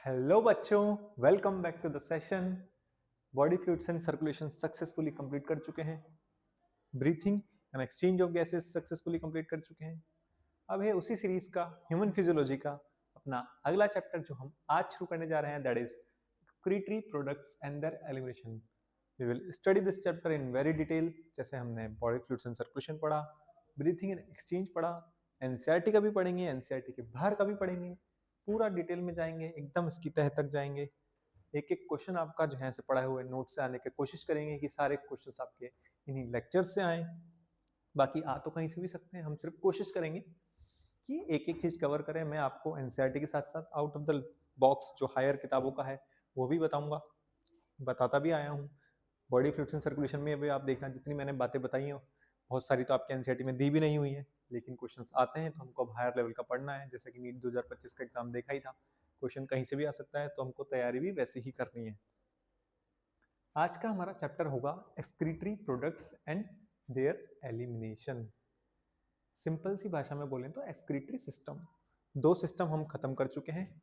Hello बच्चों, welcome back to the session. Body fluids and circulation successfully complete कर चुके हैं। Breathing and exchange of gases successfully complete कर चुके हैं। अब है उसी सीरीज का ह्यूमन फिजियोलॉजी का अपना अगला चैप्टर जो हम आज शुरू करने जा रहे हैं, that is excretory products and their elimination. We will study this chapter in very detail. जैसे हमने बॉडी फ्लूइड्स एंड सर्कुलेशन पढ़ा, ब्रीथिंग एंड एक्सचेंज पढ़ा, एनसीईआरटी का भी पढ़ेंगे, एनसीईआरटी के बाहर का भी पढ़ेंगे। पूरा डिटेल में जाएंगे, एकदम इसकी तह तक जाएंगे। एक एक क्वेश्चन आपका जो है से पढ़ा हुए नोट से आने की कोशिश करेंगे कि सारे क्वेश्चंस आपके इन्हीं लेक्चर से आए। बाकी आ तो कहीं से भी सकते हैं, हम सिर्फ कोशिश करेंगे कि एक एक चीज कवर करें। मैं आपको एनसीईआरटी के साथ साथ आउट ऑफ द बॉक्स जो हायर किताबों का है वो भी बताऊंगा, बताता भी आया हूँ। बॉडी फ्लूइड्स एंड सर्कुलेशन में अभी आप देखना, जितनी मैंने बातें बताई हैं बहुत सारी तो आपके एनसीईआरटी में दी भी नहीं हुई है, लेकिन क्वेश्चंस आते हैं तो हमको अब हायर लेवल का पढ़ना है। जैसे कि नीट 2025 का एग्जाम देखा ही था, क्वेश्चन कहीं से भी आ सकता है, तो हमको तैयारी भी वैसे ही करनी है। आज का हमारा चैप्टर होगा excretory products and their elimination. Simple सी भाषा में बोलें तो एक्सक्रीटरी सिस्टम, दो सिस्टम हम खत्म कर चुके हैं,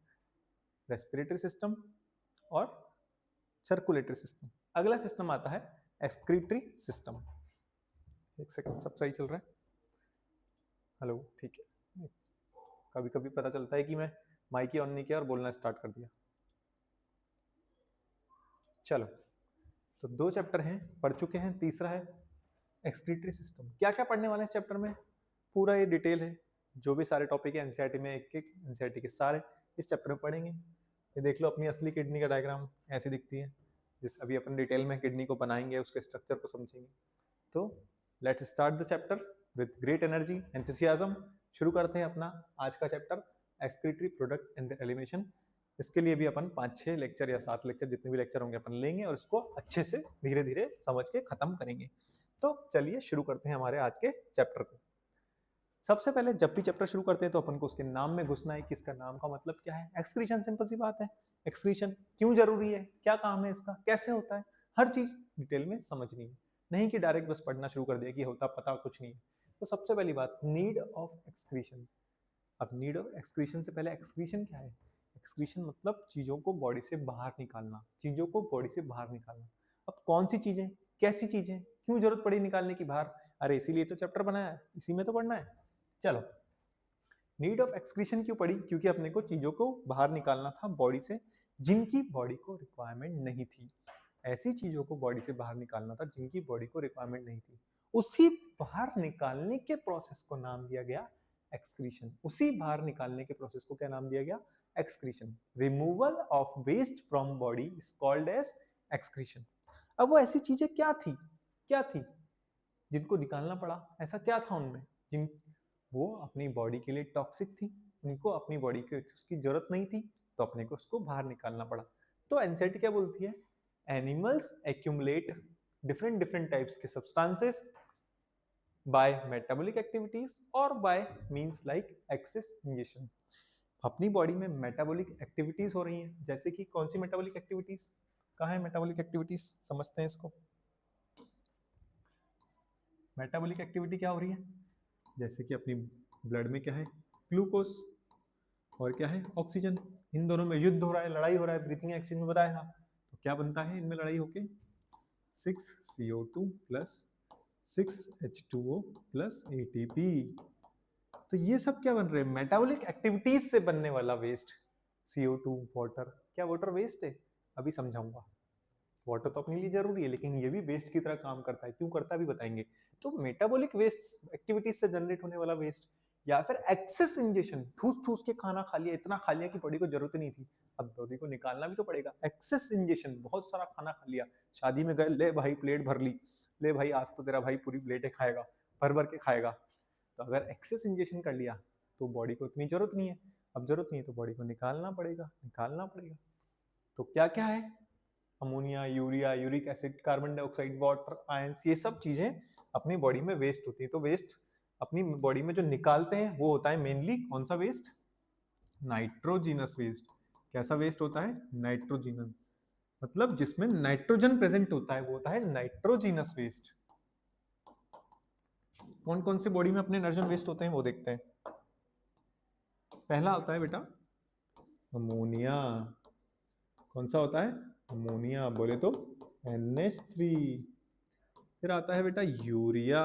रेस्पिरेटरी सिस्टम और सर्कुलेटरी सिस्टम। अगला सिस्टम आता है एक्सक्रीटरी सिस्टम। एक सेकंड, सब सही चल रहा है? हेलो, ठीक है। कभी कभी पता चलता है कि मैं माइक ही ऑन नहीं किया और बोलना स्टार्ट कर दिया। चलो, तो दो चैप्टर हैं, पढ़ चुके हैं, तीसरा है एक्सक्रीटरी सिस्टम। क्या क्या पढ़ने वाले हैं इस चैप्टर में, पूरा ये डिटेल है। जो भी सारे टॉपिक है एनसीईआरटी में, एक एक एनसीईआरटी के सारे इस चैप्टर में पढ़ेंगे। ये देख लो, अपनी असली किडनी का डायग्राम ऐसी दिखती है। जिस अभी अपन डिटेल में किडनी को बनाएंगे, उसके स्ट्रक्चर को समझेंगे। तो let's start the chapter with great energy enthusiasm. शुरू करते हैं अपना आज का chapter excretory product and elimination. इसके लिए भी अपन 5-6 लेक्चर या 7 लेक्चर, जितने भी लेक्चर होंगे अपन लेंगे और इसको अच्छे से धीरे धीरे समझ के खत्म करेंगे। तो चलिए शुरू करते हैं हमारे आज के चैप्टर को। सबसे पहले जब भी चैप्टर शुरू करते हैं तो अपन को उसके नाम में घुसना है कि इसका नाम का मतलब क्या है। एक्सक्रीशन, सिंपल सी बात है। एक्सक्रीशन क्यों जरूरी है, क्या काम है इसका, कैसे होता है, हर चीज डिटेल में समझनी है, नहीं कि डायरेक्ट बस पढ़ना शुरू कर दिया कि होता पता कुछ नहीं है। तो सबसे पहली बात, नीड ऑफ एक्सक्रीशन। अब नीड ऑफ एक्सक्रीशन से पहले एक्सक्रीशन क्या है? एक्सक्रीशन मतलब चीजों को बॉडी से बाहर निकालना, चीजों को बॉडी से बाहर निकालना। अब कौन सी चीजें, कैसी चीजें, क्यों जरूरत पड़ी निकालने की बाहर? अरे इसीलिए तो चैप्टर बनाया है, इसी में तो पढ़ना है। चलो, नीड ऑफ एक्सक्रीशन क्यों पड़ी? क्योंकि अपने को चीजों को बाहर निकालना था बॉडी से जिनकी बॉडी को रिक्वायरमेंट नहीं थी। ऐसी चीजों को बॉडी से बाहर निकालना था जिनकी बॉडी को रिक्वायरमेंट नहीं थी। उसी बाहर निकालने के प्रोसेस को नाम दिया गया एक्सक्रीशन। उसी बाहर निकालने के प्रोसेस को क्या नाम दिया गया? Excretion. Removal of waste from body is called as excretion. अब वो ऐसी चीजें क्या थी, क्या थी जिनको निकालना पड़ा? ऐसा क्या था उनमें जिन वो अपनी बॉडी के लिए टॉक्सिक थी, उनको अपनी बॉडी की उसकी जरूरत नहीं थी, तो अपने को उसको बाहर निकालना पड़ा। तो एनसीईआरटी क्या बोलती है? Animals accumulate different different types के सब्सटेंसेस बाय मेटाबॉलिक एक्टिविटीज और by means like excess ingestion. अपनी बॉडी में मेटाबॉलिक एक्टिविटीज हो रही हैं, जैसे कि कौन सी मेटाबॉलिक एक्टिविटीज? कहाँ है मेटाबॉलिक एक्टिविटीज, समझते हैं इसको। मेटाबॉलिक एक्टिविटी क्या हो रही है? जैसे कि अपनी ब्लड में क्या है? ग्लूकोज, और क्या है? ऑक्सीजन। इन दोनों में युद्ध हो रहा है, लड़ाई हो रहा है। ब्रीथिंग एक्सचेंज में बताया था, तो क्या बनता है इनमें लड़ाई होके? 6CO2 plus 6H2O plus ATP। तो ये सब क्या बन रहे हैं? मेटाबॉलिक एक्टिविटीज से बनने वाला वेस्ट। CO2, water. क्या वाटर वेस्ट है? अभी समझाऊंगा। वाटर तो अपने लिए जरूरी है, लेकिन ये भी वेस्ट की तरह काम करता है। क्यों करता है, भी बताएंगे। तो मेटाबॉलिक वेस्ट एक्टिविटीज से जनरेट होने वाला वेस्ट, या फिर एक्सेस इंजेशन, ठूस ठूस के खाना खा लिया, इतना खा लिया कि बॉडी को जरूरत नहीं थी, अब बॉडी को निकालना भी तो पड़ेगा। एक्सेस इंजेशन, बहुत सारा खाना खा लिया, शादी में गए, ले भाई प्लेट भर ली, ले भाई आज तो तेरा भाई पूरी प्लेट खाएगा, भर भर के खाएगा। तो अगर एक्सेस इंजेशन कर लिया तो बॉडी को इतनी जरूरत नहीं है, अब जरूरत नहीं है तो बॉडी को निकालना पड़ेगा, निकालना पड़ेगा। तो क्या क्या है? Ammonia, urea, uric acid, carbon dioxide, water, ions, ये सब चीजें अपनी बॉडी में वेस्ट होती है। तो वेस्ट अपनी बॉडी में जो निकालते हैं वो होता है मेनली कौन सा वेस्ट? Nitrogenous waste. कैसा वेस्ट होता है? नाइट्रोजिनस, मतलब जिसमें नाइट्रोजन प्रेजेंट होता है वो होता है नाइट्रोजिनस वेस्ट। कौन कौन से बॉडी में अपने नाइट्रोजन वेस्ट होते हैं वो देखते हैं। पहला होता है बेटा अमोनिया, कौन सा होता है? अमोनिया, बोले तो NH3। फिर आता है बेटा यूरिया,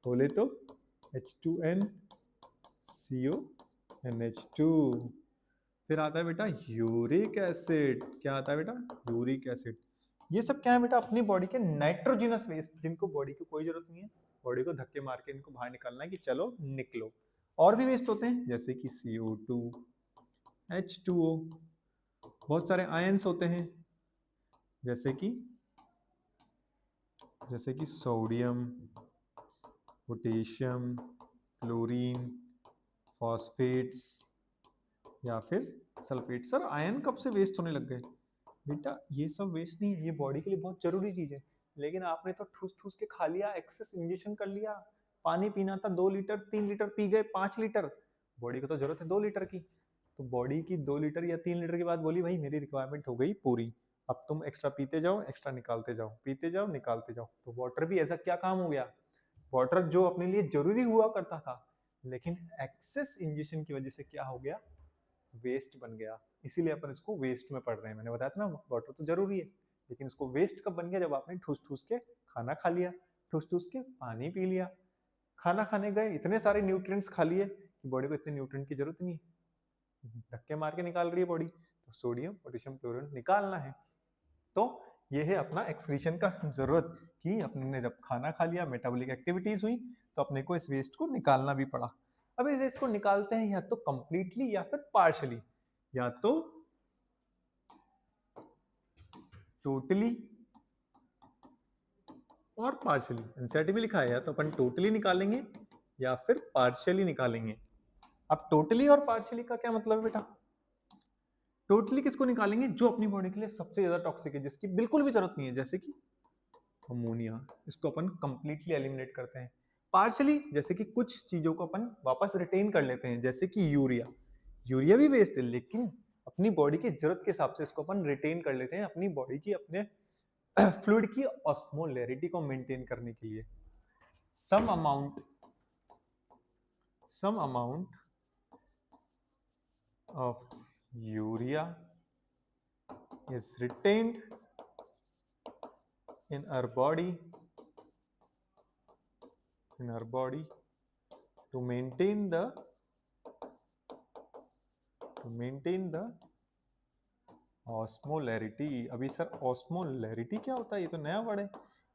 बोले तो H2N CO NH2। फिर आता है बेटा यूरिक एसिड। क्या आता है बेटा? Uric acid. ये सब क्या है बेटा? अपनी बॉडी के नाइट्रोजिनस वेस्ट, जिनको बॉडी की कोई जरूरत नहीं है, बॉडी को धक्के मार के इनको बाहर निकालना है कि चलो निकलो। और भी वेस्ट होते हैं जैसे कि CO2, H2O। बहुत सारे आयंस होते हैं जैसे कि सोडियम, पोटेशियम, क्लोरीन, फॉस्फेट्स या फिर सल्फेट। सर आयन कब से वेस्ट होने लग गए? बेटा ये सब वेस्ट नहीं है, ये बॉडी के लिए बहुत जरूरी चीज है, लेकिन आपने तो ठूस ठूस के खा लिया, एक्सेस इंजेक्शन कर लिया। पानी पीना था 2 लीटर 3 लीटर पी गए 5 लीटर। बॉडी को तो जरूरत है 2 लीटर की, तो बॉडी की 2 लीटर या 3 लीटर के बाद बोली भाई मेरी रिक्वायरमेंट हो गई पूरी, अब तुम एक्स्ट्रा पीते जाओ, एक्स्ट्रा निकालते जाओ, पीते जाओ निकालते जाओ। तो वाटर भी ऐसा क्या काम हो गया? वाटर जो अपने लिए जरूरी हुआ करता था, लेकिन एक्सेस इंजेक्शन की वजह से क्या हो गया? वेस्ट बन गया। इसीलिए अपन इसको वेस्ट में पढ़ रहे हैं। मैंने बताया था ना वाटर तो जरूरी है, लेकिन इसको वेस्ट कब बन गया? जब आपने ठूस ठूस के खाना खा लिया, ठूस ठूस के पानी पी लिया। खाना खाने गए, इतने सारे न्यूट्रिएंट्स खा लिए कि बॉडी को इतने न्यूट्रिएंट की जरूरत नहीं है, धक्के मार के निकाल रही है बॉडी। तो सोडियम पोटेशियम क्लोरीन निकालना है, तो ये है अपना एक्सक्रीशन का जरूरत कि अपने ने जब खाना खा लिया, मेटाबॉलिक एक्टिविटीज हुई, तो अपने को इस वेस्ट को निकालना भी पड़ा। अब इस वेस्ट को निकालते हैं या तो कंप्लीटली या फिर पार्शली, या तो टोटली और पार्शली। एनसीईआरटी में लिखा है या तो अपन टोटली निकालेंगे या फिर पार्शियली निकालेंगे। अब टोटली और पार्शियली का क्या मतलब है बेटा? टोटली किसको निकालेंगे? जो अपनी बॉडी के लिए सबसे ज्यादा टॉक्सिक है, जिसकी बिल्कुल भी जरूरत नहीं है, जैसे कि अमोनिया, इसको अपन कंप्लीटली एलिमिनेट करते हैं। पार्शियली जैसे कि कुछ चीजों को अपन वापस रिटेन कर लेते हैं, जैसे कि यूरिया। यूरिया भी वेस्ट है, लेकिन अपनी बॉडी की जरूरत के हिसाब से इसको अपन रिटेन कर लेते हैं, अपनी बॉडी की, अपने फ्लूइड की ऑस्मोलैरिटी को मेंटेन करने के लिए। Some amount of urea is retained in our body to maintain the osmolarity. अभी सर ऑस्मोलैरिटी क्या होता है? ये तो नया वर्ड है।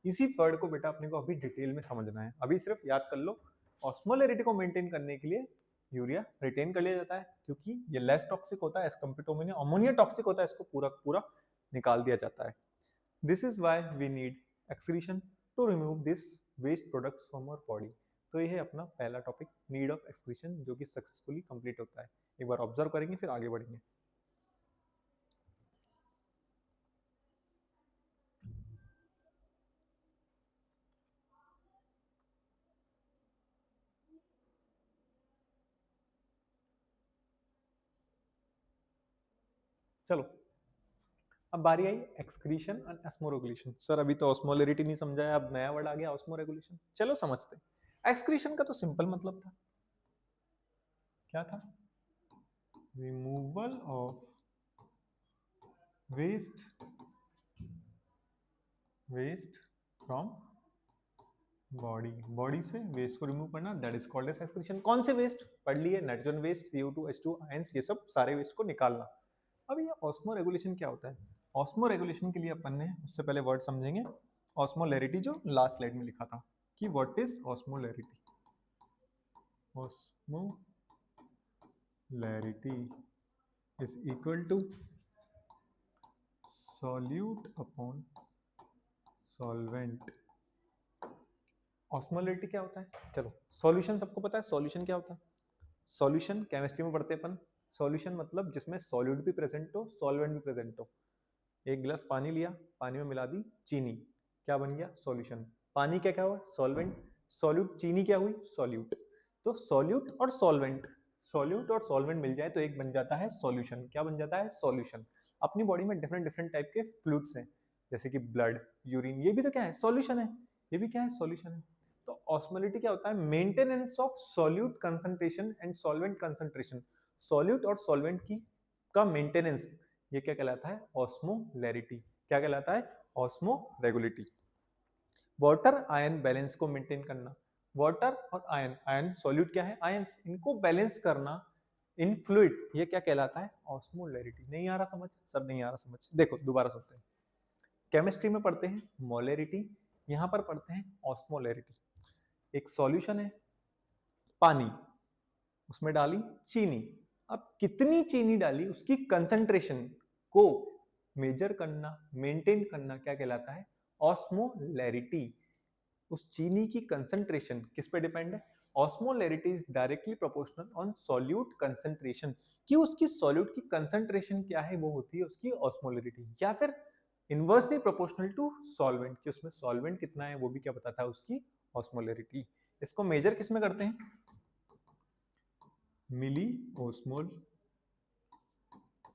इसी वर्ड को बेटा अपने को अभी डिटेल में समझना है। अभी सिर्फ याद कर लो, ऑस्मोलैरिटी को मेंटेन करने के लिए यूरिया रिटेन कर लिया जाता है, क्योंकि ये लेस टॉक्सिक होता है as compare to ammonia. Ammonia toxic होता है, इसको पूरा पूरा निकाल दिया जाता है। This is why we need excretion to remove this waste products from our body. तो ये है अपना पहला टॉपिक, नीड ऑफ एक्सक्रीशन, जो कि सक्सेसफुली कंप्लीट होता है। एक बार ऑब्जर्व करेंगे फिर आगे बढ़ेंगे। चलो अब बारी आई एक्सक्रीशन एंड ऑस्मोरेगुलेशन। सर अभी तो ऑस्मोलैरिटी नहीं समझाया, अब नया वर्ड आ गया ऑस्मोरेगुलेशन। चलो समझते हैं। एक्सक्रीशन का तो सिंपल मतलब था, क्या था? Removal of waste from body. Body से वेस्ट को रिमूव करना, that is called as excretion. कौन से वेस्ट? पढ़ लिए, nitrogen waste, CO2, H2, ions, ये सब सारे वेस्ट को निकालना। अब ये ऑस्मो रेगुलेशन क्या होता है? ऑस्मो रेगुलेशन के लिए अपन ने उससे पहले वर्ड समझेंगे ऑस्मोलैरिटी, जो लास्ट स्लाइड में लिखा था कि what is osmolarity. Osmolarity is equal to solute upon solvent. Osmolarity क्या होता है? चलो सॉल्यूशन सबको पता है, सॉल्यूशन क्या होता है? सॉल्यूशन केमिस्ट्री में पढ़ते अपन। सॉल्यूशन मतलब जिसमें सॉल्यूट भी प्रेजेंट हो, सॉल्वेंट भी प्रेजेंट हो। एक गिलास पानी लिया, पानी में मिला दी चीनी, क्या बन गया? सॉल्यूशन। पानी क्या क्या हुआ? सॉल्वेंट। सॉल्यूट, चीनी क्या हुई? सॉल्यूट। तो सॉल्यूट और सॉल्वेंट मिल जाए तो एक बन जाता है सॉल्यूशन। क्या बन जाता है? सॉल्यूशन। अपनी बॉडी में डिफरेंट डिफरेंट टाइप के फ्लूइड्स हैं, जैसे कि ब्लड, यूरिन, ये भी तो क्या है? सॉल्यूशन है। ये भी क्या है? सॉल्यूशन है। तो ऑस्मोलैरिटी क्या होता है? Maintenance of solute concentration and solvent concentration. Solute और सॉल्वेंट की का मेंटेनेंस, ये क्या कहलाता है? ऑस्मोलैरिटी। क्या कहलाता है? ऑस्मोरेगुलेटी। वाटर आयन बैलेंस को मेंटेन करना। वाटर और आयन, आयन सॉल्यूट क्या है? आयंस, इनको बैलेंस करना इन फ्लूइड, ये क्या कहलाता है? ऑस्मोलैरिटी। नहीं आ रहा समझ? सब नहीं आ रहा समझ? देखो दोबारा सुनते हैं। केमिस्ट्री में पढ़ते हैं मोलैरिटी, यहां पर पढ़ते हैं ऑस्मोलैरिटी। एक सॉल्यूशन है पानी, उसमें डाली चीनी। अब कितनी चीनी डाली उसकी कंसंट्रेशन को मेजर करना, मेंटेन करना क्या कहलाता है? ऑस्मोलैरिटी। उस चीनी की कंसंट्रेशन किस पे डिपेंड है? Osmolarity is directly proportional on solute concentration, कि उसकी सॉल्यूट की कंसंट्रेशन क्या है वो होती है उसकी ऑस्मोलैरिटी, या फिर इनवर्सली प्रोपोर्शनल टू सॉल्वेंट, कि उसमें सॉल्वेंट कितना है वो भी क्या बताता है? उसकी ऑस्मोलैरिटी। इसको मेजर किस में करते हैं? मिली ऑस्मोल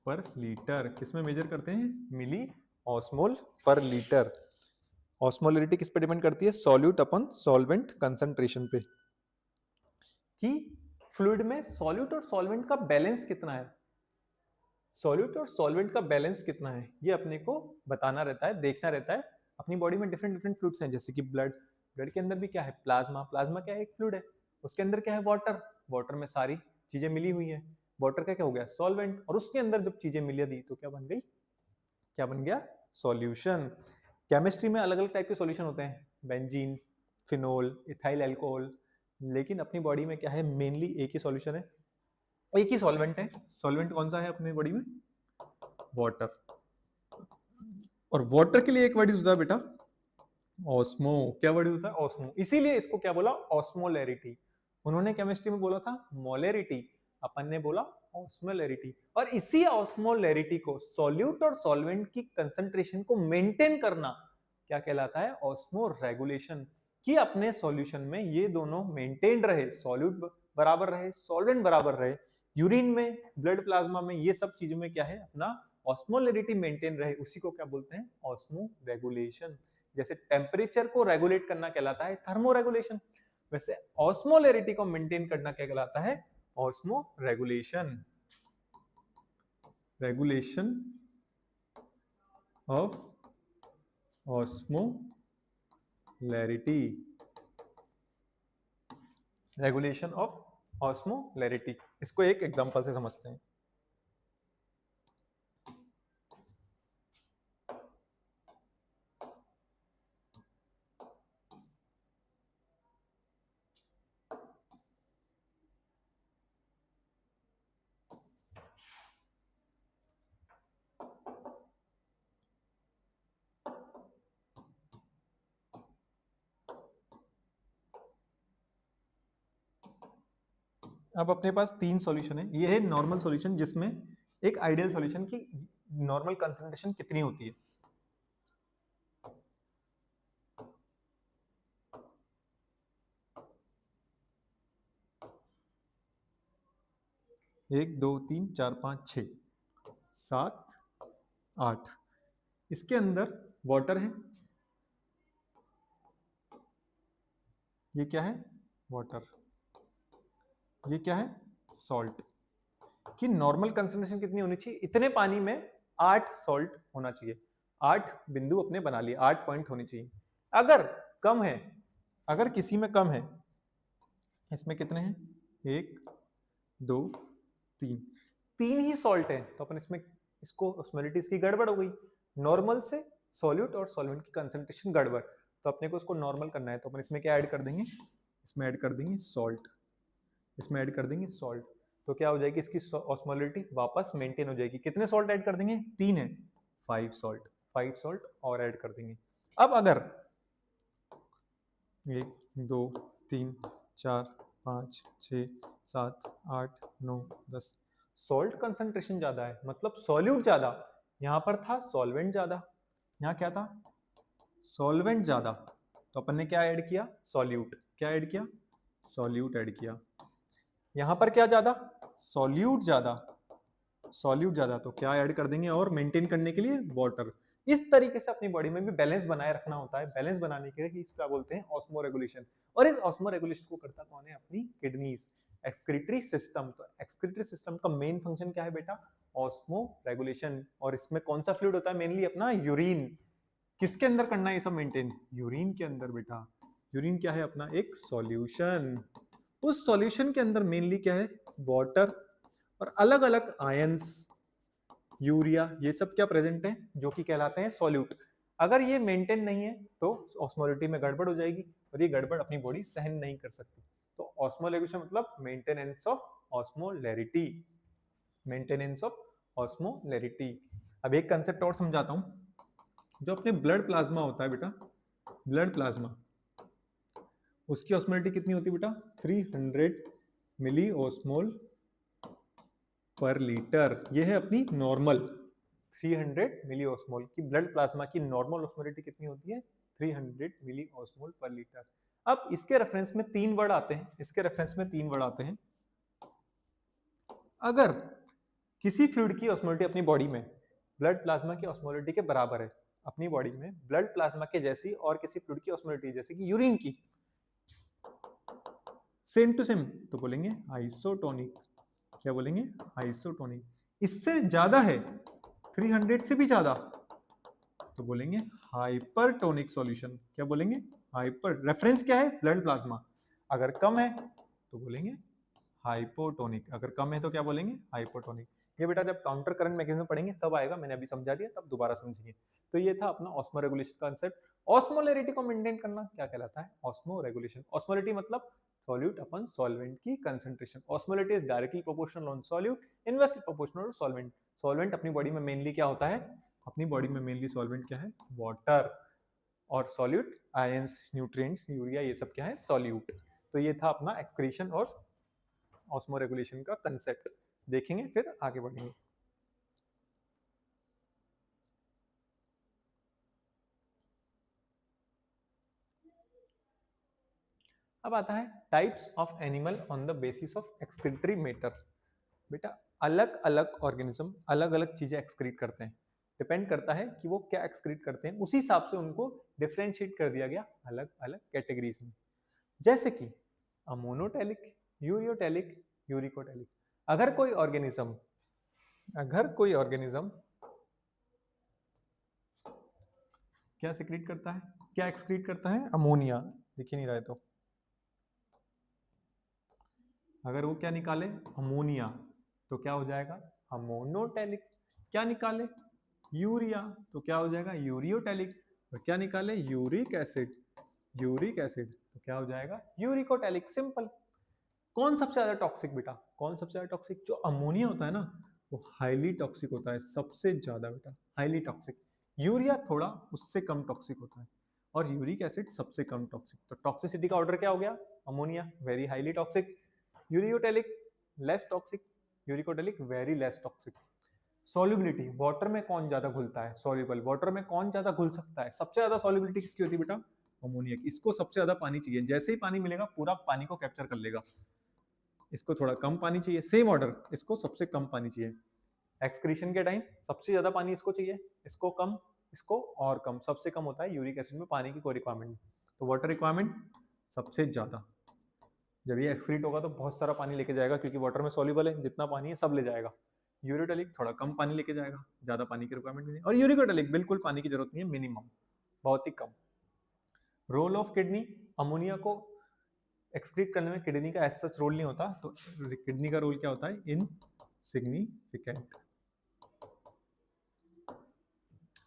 पर लीटर। किसमें मेजर करते हैं? मिली ऑस्मोल पर लीटर। ऑस्मोलैरिटी किस पे डिपेंड करती है? सॉल्यूट अपन सॉल्वेंट कंसंट्रेशन पे, कि फ्लूइड में सॉल्यूट और सॉल्वेंट का बैलेंस कितना है। सॉल्यूट और सॉल्वेंट का बैलेंस कितना है ये अपने को बताना रहता है, देखना रहता है। अपनी बॉडी में डिफरेंट डिफरेंट फ्लूइड्स हैं, जैसे कि ब्लड, ब्लड के अंदर भी क्या है? प्लाज्मा। प्लाज्मा क्या है? एक फ्लूइड है। उसके अंदर क्या है? वाटर। वाटर में सारी चीजें मिली हुई है। वाटर का क्या हो गया? सॉल्वेंट। और उसके अंदर जब चीजें मिला दी तो क्या बन गई? क्या बन गया? सॉल्यूशन। केमिस्ट्री में अलग अलग टाइप के सॉल्यूशन होते हैं, बेंजीन, फिनोल, इथाइल अल्कोहल। लेकिन अपनी बॉडी में क्या है? मेनली एक ही सॉल्यूशन है, एक ही सॉल्वेंट है। सॉल्वेंट कौन सा है अपनी बॉडी में? वाटर। और वाटर के लिए एक वर्ड यूज होता है बेटा, ऑस्मो। क्या वर्ड यूज होता है? ऑस्मो। इसीलिए इसको क्या बोला? ऑस्मोलैरिटी। उन्होंने केमिस्ट्री में बोला था मोलैरिटी, अपन ने बोला ऑस्मोलैरिटी। और इसी ऑस्मोलैरिटी को, सॉल्यूट और सॉल्वेंट की कंसंट्रेशन को मेंटेन करना क्या कहलाता है? Osmo regulation. कि अपने सॉल्यूशन में ये दोनों मेंटेन रहे, सॉल्यूट बराबर रहे, सॉल्वेंट बराबर रहे। यूरिन में, ब्लड प्लाज्मा में, ये सब चीजों में क्या है? अपना ऑस्मोलैरिटी मेंटेन रहे, उसी को क्या बोलते हैं? Osmo regulation. जैसे टेम्परेचर को रेगुलेट करना कहलाता है थर्मो रेगुलेशन, वैसे ऑस्मोलैरिटी को मेंटेन करना क्या कहलाता है? Osmo regulation. Regulation of osmolarity. Regulation of osmolarity. इसको एक एग्जांपल से समझते हैं। अब अपने पास तीन सॉल्यूशन है। ये है नॉर्मल सॉल्यूशन, जिसमें एक आइडियल सॉल्यूशन की नॉर्मल कंसंट्रेशन कितनी होती है। एक, दो, तीन, चार, पाँच, छ, सात, आठ। इसके अंदर वाटर है, ये क्या है? वाटर। ये क्या है? सॉल्ट। कि नॉर्मल कंसंट्रेशन कितनी होनी चाहिए? इतने पानी में 8 सॉल्ट होना चाहिए। 8 बिंदु अपने बना लिए, 8 पॉइंट होनी चाहिए। अगर कम है, अगर किसी में कम है, इसमें कितने हैं? 1, 2, 3, 3 ही सॉल्ट है, तो अपन इसमें इसको ऑस्मोलैरिटी इसकी गड़बड़ हो गई। नॉर्मल से सॉल्यूट और सॉल्वेंट की कंसंट्रेशन गड़बड़, तो अपने को इसको नॉर्मल करना है, तो अपन इसमें क्या ऐड कर देंगे? इसमें ऐड कर देंगे सॉल्ट। इसमें ऐड कर देंगे सॉल्ट, तो क्या हो जाएगी? इसकी ऑस्मोलैरिटी वापस मेंटेन हो जाएगी। कितने सॉल्ट ऐड कर देंगे? 3 है, 5 सॉल्ट। 5 सॉल्ट और ऐड कर देंगे। अब अगर 1, 2, 3, 4, 5, 6, 7, 8, 9, 10 सॉल्ट कंसंट्रेशन ज्यादा है, मतलब सॉल्यूट ज्यादा। यहां पर था सॉल्वेंट ज्यादा, यहां क्या था? सॉल्वेंट ज्यादा, तो अपन ने क्या ऐड किया? सॉल्यूट। क्या ऐड किया? सॉल्यूट ऐड किया। यहां पर क्या ज्यादा? सॉल्यूट ज्यादा। सॉल्यूट ज्यादा, तो क्या ऐड कर देंगे? और मेंटेन करने के लिए वाटर। इस तरीके से अपनी बॉडी में भी बैलेंस बनाए रखना होता है। बैलेंस बनाने के लिए इसका बोलते हैं ऑस्मो रेगुलेशन। और इस ऑस्मो रेगुलेशन को करता कौन है? अपनी किडनीज, एक्सक्रीटरी सिस्टम। तो एक्सक्रीटरी सिस्टम का मेन फंक्शन क्या है बेटा? Osmo regulation. और इसमें कौन सा फ्लूइड होता है? मेनली अपना यूरिन। किसके अंदर करना है ये सब मेंटेन? यूरिन के अंदर बेटा। यूरिन क्या है? अपना एक सॉल्यूशन। उस सॉल्यूशन के अंदर मेनली क्या है? वाटर और अलग अलग आयंस, यूरिया, ये सब क्या प्रेजेंट है? जो कि कहलाते हैं सॉल्यूट। अगर ये मेंटेन नहीं है तो ऑस्मोलिटी में गड़बड़ हो जाएगी और ये गड़बड़ अपनी बॉडी सहन नहीं कर सकती। तो ऑस्मोरेगुलेशन मतलब maintenance of osmolarity. Maintenance of osmolarity. अब एक कंसेप्ट और समझाता हूं। जो अपने ब्लड प्लाज्मा होता है बेटा, ब्लड प्लाज्मा, उसकी ऑस्मोलैरिटी कितनी होती है बेटा? 300 मिली ऑस्मोल पर लीटर। ये है अपनी नॉर्मल। 300 मिली ऑस्मोल की ब्लड प्लाज्मा की नॉर्मल ऑस्मोलैरिटी कितनी होती है? 300 मिली ऑस्मोल पर लीटर। अब इसके रेफरेंस में तीन वर्ड आते हैं, इसके रेफरेंस में तीन वर्ड आते हैं। अगर किसी फ्लूइड की ऑस्मोलैरिटी अपनी बॉडी में ब्लड प्लाज्मा की ऑस्मोलैरिटी के बराबर है, अपनी बॉडी में ब्लड प्लाज्मा के जैसी और किसी फ्लूइड की ऑस्मोलैरिटी जैसे कि यूरिन की सेम टू सेम, तो बोलेंगे आइसोटोनिक। क्या बोलेंगे? आइसोटोनिक। इससे ज्यादा है, 300 से भी ज्यादा, तो बोलेंगे हाइपरटोनिक सॉल्यूशन। क्या बोलेंगे? हाइपर। रेफरेंस क्या है? Blood plasma. अगर कम है तो बोलेंगे हाइपोटोनिक। अगर कम है तो क्या बोलेंगे? हाइपोटोनिक। ये बेटा जब काउंटर करंट मैकेनिज्म पढ़ेंगे तब आएगा, मैंने अभी समझा दिया, तब दोबारा समझिए। तो ये था अपना ऑस्मो रेगुलेशन कंसेप्ट। ऑस्मोलैरिटी को मेंटेन करना क्या कहलाता है? Osmoregulation. ऑस्मोलैरिटी मतलब सॉल्यूट अपन सॉल्वेंट की concentration. Osmolarity is directly proportional on solute, inversely proportional to solvent. Solvent अपनी बॉडी में मेनली क्या होता है? अपनी बॉडी में मेनली सॉल्वेंट क्या है? वाटर। और सॉल्यूट आयंस, न्यूट्रिएंट्स, यूरिया, ये सब क्या है? सॉल्यूट। तो ये था अपना एक्सक्रीशन और ऑस्मो रेगुलेशन का कंसेप्ट। देखेंगे फिर आगे बढ़ेंगे। अब आता है types of animal on the basis of excretory matter. बेटा अलग अलग ऑर्गेनिज्म अलग अलग चीजें एक्सक्रीट करते हैं, डिपेंड करता है कि वो क्या एक्सक्रीट करते हैं, उसी हिसाब से उनको डिफरेंशिएट कर दिया गया अलग अलग कैटेगरीज में। जैसे कि अमोनोटेलिक, यूरियोटेलिक, यूरिकोटेलिक। अगर कोई ऑर्गेनिज्म क्या सिक्रीट करता है? क्या एक्सक्रीट करता है? अमोनिया। दिख ही नहीं रहा है तो अगर वो क्या निकाले? अमोनिया, तो क्या हो जाएगा? अमोनोटेलिक। क्या निकाले? यूरिया, तो क्या हो जाएगा? यूरियोटेलिक। और क्या निकाले? यूरिक एसिड, यूरिक एसिड, तो क्या हो जाएगा? यूरिकोटेलिक। सिंपल। कौन सबसे ज्यादा टॉक्सिक बेटा? कौन सबसे ज्यादा टॉक्सिक? जो अमोनिया होता है ना, वो हाईली टॉक्सिक होता है, सबसे ज्यादा बेटा, हाईली टॉक्सिक। यूरिया थोड़ा उससे कम टॉक्सिक होता है और यूरिक एसिड सबसे कम टॉक्सिक। तो टॉक्सिसिटी का ऑर्डर क्या हो गया? Ammonia very highly toxic, ureotelic less toxic, uricotelic very less toxic. Solubility, water में कौन ज्यादा घुलता है? सॉल्युबल। वाटर में कौन ज्यादा घुल सकता है? सबसे ज्यादा सॉल्युबिलिटी किसकी होती है बेटा? अमोनिया की। इसको सबसे ज्यादा पानी चाहिए, जैसे ही पानी मिलेगा पूरा पानी को कैप्चर कर लेगा। इसको थोड़ा कम पानी चाहिए, सेम ऑर्डर, इसको सबसे कम पानी चाहिए। एक्सक्रीशन के टाइम सबसे ज्यादा पानी इसको चाहिए, इसको कम, इसको और कम। सबसे कम होता है यूरिक एसिड में पानी की कोई रिक्वायरमेंट, तो वाटर रिक्वायरमेंट सबसे ज्यादा। जब ये एक्सक्रीट होगा तो बहुत सारा पानी लेके जाएगा, क्योंकि वाटर में सॉल्युबल है, जितना पानी है सब ले जाएगा। यूरियोटेलिक थोड़ा कम पानी लेके जाएगा, ज्यादा पानी की रिक्वायरमेंट नहीं। और यूरिकोटेलिक बिल्कुल पानी की जरूरत नहीं है, मिनिमम, बहुत ही कम। रोल ऑफ किडनी, अमोनिया को एक्सक्रीट करने में किडनी का ऐसा रोल नहीं होता, तो किडनी का रोल क्या होता है? इनसिग्निफिकेंट।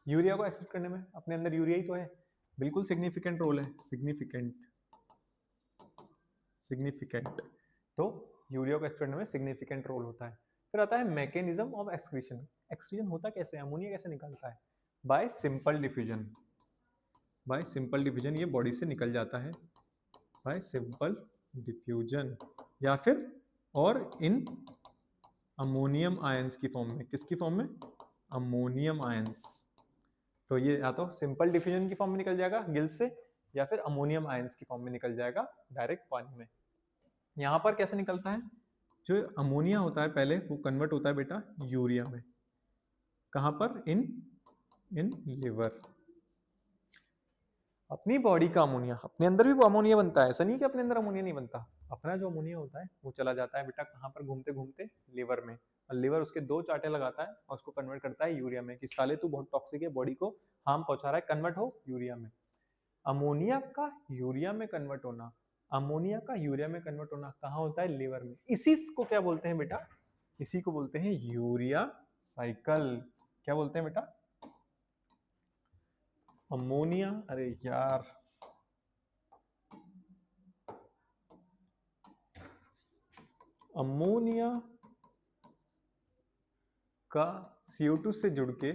यूरिया को एक्सक्रीट करने में अपने अंदर यूरिया ही तो है, बिल्कुल सिग्निफिकेंट रोल है, सिग्निफिकेंट, सिग्निफिकेंट। तो यूरिया को एक्सक्रीट करने में सिग्निफिकेंट रोल होता है। फिर आता है मैकेनिज्म ऑफ एक्सक्रीशन। एक्सक्रीशन होता कैसे है? अमोनिया कैसे निकलता है? Bye simple diffusion. Bye simple diffusion ये बॉडी से निकल जाता है, बाय सिंपल डिफ्यूजन, या फिर और इन अमोनियम आयंस की फॉर्म में। किसकी फॉर्म में? Ammonium ions. तो ये या तो सिंपल डिफ्यूजन की फॉर्म में निकल जाएगा गिल्स से, या फिर अमोनियम आयंस की फॉर्म में निकल जाएगा डायरेक्ट पानी में। यहाँ पर कैसे निकलता है? जो अमोनिया होता है पहले वो कन्वर्ट होता है बेटा यूरिया में। कहाँ पर? In liver. अपनी बॉडी का अमोनिया, अपने अंदर भी अमोनिया बनता है, ऐसा नहीं कि अपने अंदर अमोनिया नहीं बनता। अपना जो अमोनिया होता है वो चला जाता है बेटा कहाँ पर घूमते घूमते, लिवर में, और लिवर उसके दो चांटे लगाता है और उसको कन्वर्ट करता है यूरिया में कि साले तू बहुत टॉक्सिक है, बॉडी को हार्म पहुंचा रहा है, कन्वर्ट हो यूरिया में। अमोनिया का यूरिया में कन्वर्ट होना, अमोनिया का यूरिया में कन्वर्ट होना कहाँ होता है? लिवर में। इसी को क्या बोलते हैं बेटा? इसी को बोलते हैं यूरिया साइकिल। क्या बोलते हैं बेटा? अमोनिया, अरे यार अमोनिया का CO2 से जुड़ के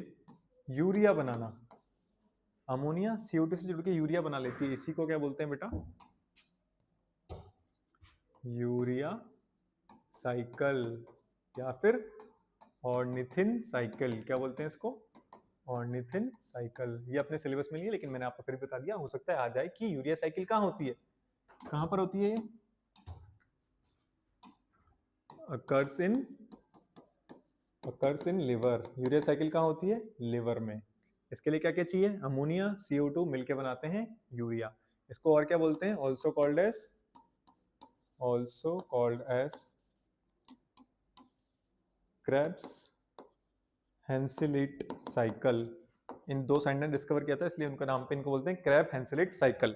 यूरिया बनाना, अमोनिया CO2 से जुड़ के यूरिया बना लेती है, इसी को क्या बोलते हैं बेटा? यूरिया साइकिल या फिर ऑर्निथिन साइकिल। क्या बोलते हैं इसको? Ornithine cycle. ये अपने सिलेबस में नहीं है लेकिन मैंने आपको फिर बता दिया, हो सकता है आ जाए कि यूरिया साइकिल कहाँ होती है, कहाँ पर होती है ये? Occurs in liver. Urea cycle कहाँ होती है? लिवर में। इसके लिए क्या क्या चाहिए? अमोनिया CO2 मिलके बनाते हैं यूरिया। इसको और क्या बोलते हैं? Also called as Krebs Henseleit cycle. इन दो साइंटिस्ट ने डिस्कवर किया था इसलिए उनका नाम पे इनको बोलते हैं Krebs Henseleit cycle.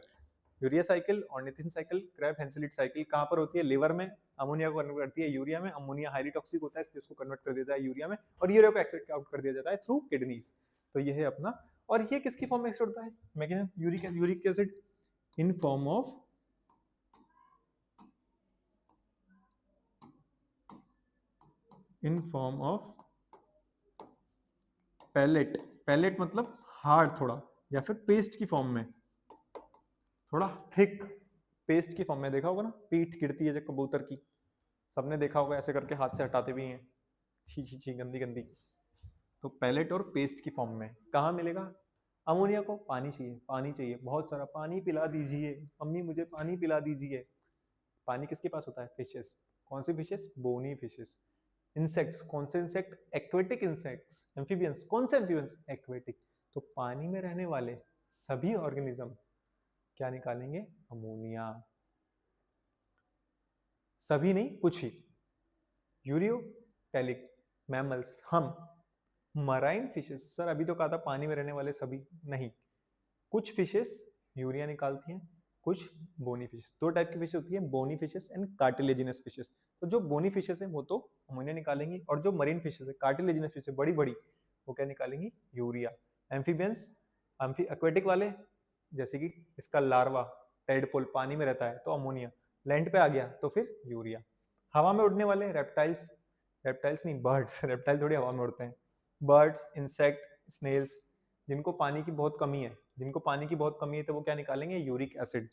Urea cycle, ornithine cycle, Krebs Henseleit cycle कहाँ पर होती है? लिवर में। अमोनिया को कन्वर्ट करती है यूरिया में। अमोनिया हाईली टॉक्सिक होता है इसलिए उसको कन्वर्ट कर दिया जाता है यूरिया में, और यूरिया को एक्सट्रैक्ट आउट कर दिया जाता है थ्रू किडनीज। तो ये है अपना। और ये किसकी फॉर्म में एक्सट्रैक्ट होता है? Magnesium uric acid in form of pellet. Pellet मतलब हार्ड थोड़ा, या फिर पेस्ट की फॉर्म में, थोड़ा थिक पेस्ट की फॉर्म में। देखा होगा ना पीठ गिरती है जब कबूतर की, सबने देखा होगा ऐसे करके हाथ से हटाते भी हैं, छी छी छी गंदी गंदी। तो पैलेट और पेस्ट की फॉर्म में कहाँ मिलेगा? अमोनिया को पानी चाहिए, पानी चाहिए, बहुत सारा पानी पिला दीजिए मम्मी, मुझे पानी पिला दीजिए। पानी किसके पास होता है? फिशेस। कौन सी फिशेस? Bony fishes. इंसेक्ट्स, कौन से इंसेक्ट? Aquatic insects. एम्फीबियंस, कौन से एम्फीबियंस? एक्वेटिक। तो पानी में रहने वाले सभी ऑर्गेनिज्म क्या निकालेंगे? अमोनिया। सभी नहीं, कुछ ही। यूरियोपैलिक मैमल्स, हम। मराइन फिशेस, सर अभी तो कहा था पानी में रहने वाले सभी, नहीं। कुछ फिशेस यूरिया निकालती हैं, कुछ बोनी फिशेस। दो टाइप की फिश होती है, bony fishes and cartilaginous fishes. तो जो बोनी फिशेस है वो तो अमोनिया निकालेंगी, और जो मरीन फिशेस है, कार्टिलेजिनस फिश है, बड़ी बड़ी, वो क्या निकालेंगी? यूरिया। एम्फीबियंस, एक्वेटिक वाले, जैसे कि इसका लार्वा टेडपोल पानी में रहता है तो अमोनिया, लैंड पे आ गया तो फिर यूरिया। हवा में उड़ने वाले रेप्टाइल्स, रेप्टाइल्स नहीं बर्ड्स, रेप्टाइल थोड़ी हवा में उड़ते हैं। बर्ड्स, इंसेक्ट, स्नेल्स, जिनको पानी की बहुत कमी है, जिनको पानी की बहुत कमी है तो वो क्या निकालेंगे? Uric acid.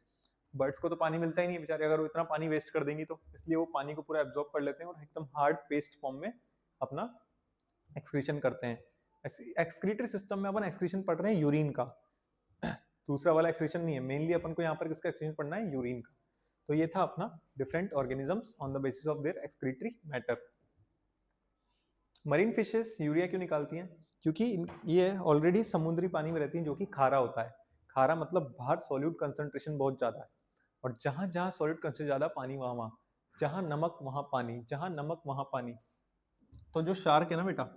बर्ड्स को तो पानी मिलता ही नहीं है बेचारे, अगर वो इतना पानी वेस्ट कर देंगी तो, इसलिए वो पानी को पूरा एब्जॉर्ब कर लेते हैं और एकदम हार्ड पेस्ट फॉर्म में अपना एक्सक्रीशन करते हैं। एक्सक्रीटरी सिस्टम में अपन एक्सक्रीशन पढ़ रहे हैं यूरिन का, दूसरा वाला एक्सक्रीशन नहीं है। मेनली अपन को यहाँ पर किसका एक्सक्रीशन पढ़ना है? यूरिन का। तो ये था अपना different organisms on the basis of their excretory matter. Marine fishes urea क्यों निकालती हैं? क्योंकि ये ऑलरेडी समुद्री पानी में रहती हैं जो कि खारा होता है। खारा मतलब बाहर सॉल्यूट कंसंट्रेशन बहुत ज्यादा है, और जहां जहां सॉल्यूट कंसंट्रेशन ज्यादा, पानी वहां वहां, जहां नमक वहां पानी, जहां नमक वहां पानी। तो जो शार्क है ना बेटा,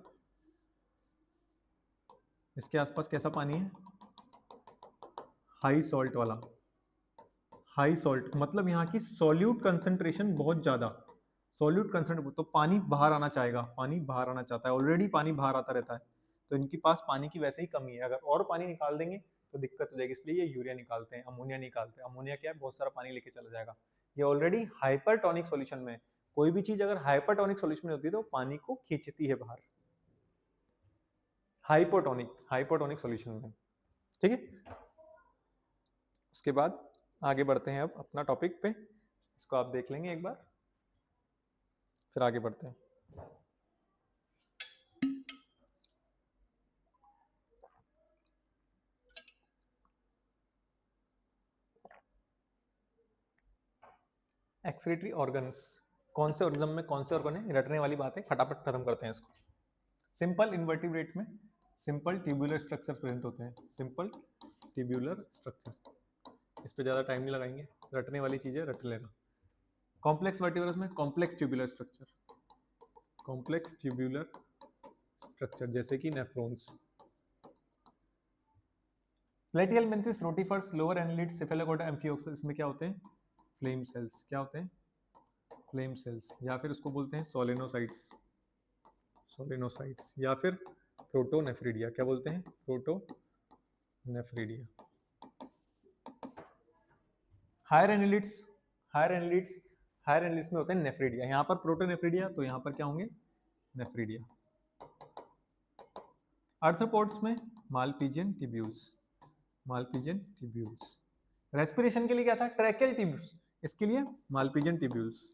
इसके आसपास कैसा पानी है? हाई सॉल्ट वाला। हाई सॉल्ट मतलब यहाँ की सॉल्यूट कंसंट्रेशन बहुत ज्यादा, सॉल्यूट कंसंट्रेशन, तो पानी बाहर आना चाहेगा, पानी बाहर आना चाहता है, ऑलरेडी पानी बाहर आता रहता है, तो इनके पास पानी की वैसे ही कमी है। अगर और पानी निकाल देंगे तो दिक्कत हो जाएगी, इसलिए ये यूरिया निकालते हैं, अमोनिया निकालते हैं। अमोनिया क्या है? बहुत सारा पानी लेके चला जाएगा। ये ऑलरेडी हाइपरटोनिक सॉल्यूशन में, कोई भी चीज अगर हाइपरटोनिक सॉल्यूशन में होती है तो पानी को खींचती है बाहर, हाइपोटोनिक सॉल्यूशन में। ठीक है, उसके बाद आगे बढ़ते हैं अब अपना टॉपिक पे, इसको आप देख लेंगे एक बार, फिर आगे बढ़ते हैं। एक्सक्रीटरी ऑर्गन्स, कौन से ऑर्गन में कौन से ऑर्गन है, रटने वाली बात है, फटाफट खत्म करते हैं इसको। सिंपल इन्वर्टिब्रेट में सिंपल ट्यूबुलर स्ट्रक्चर प्रेजेंट होते हैं, सिंपल ट्यूबुलर स्ट्रक्चर। इस पे ज़्यादा टाइम नहीं लगाएंगे, रटने वाली चीज़ें रट लेना। कॉम्प्लेक्स वर्टिब्रस में complex tubular structure, complex tubular structure जैसे कि नेफ्रॉन्स। प्लेटिहेलमिन्थेस, रोटिफर्स, लोअर एनालिड्स, सेफेलोपोडा, एम्फिओक्सेस, इसमें क्या होते हैं? Flame cells. क्या होते हैं? फ्लेम सेल्स, या फिर उसको बोलते हैं सोलेनोसाइट्स, सोलेनोसाइट्स, या फिर प्रोटोनेफ्रिडिया। क्या बोलते हैं? Protonephridia. Higher annelids, higher annelids, higher annelids में होते हैं नेफ्रिडिया। यहाँ पर प्रोटोनेफ्रिडिया, तो यहाँ पर क्या होंगे? नेफ्रिडिया। आर्थ्रोपोड्स में Malpighian tubules, Malpighian tubules. Respiration के लिए क्या था? ट्रैकेल ट्यूब्यूल्स, इसके लिए मालपीजियन ट्यूब्यूल्स।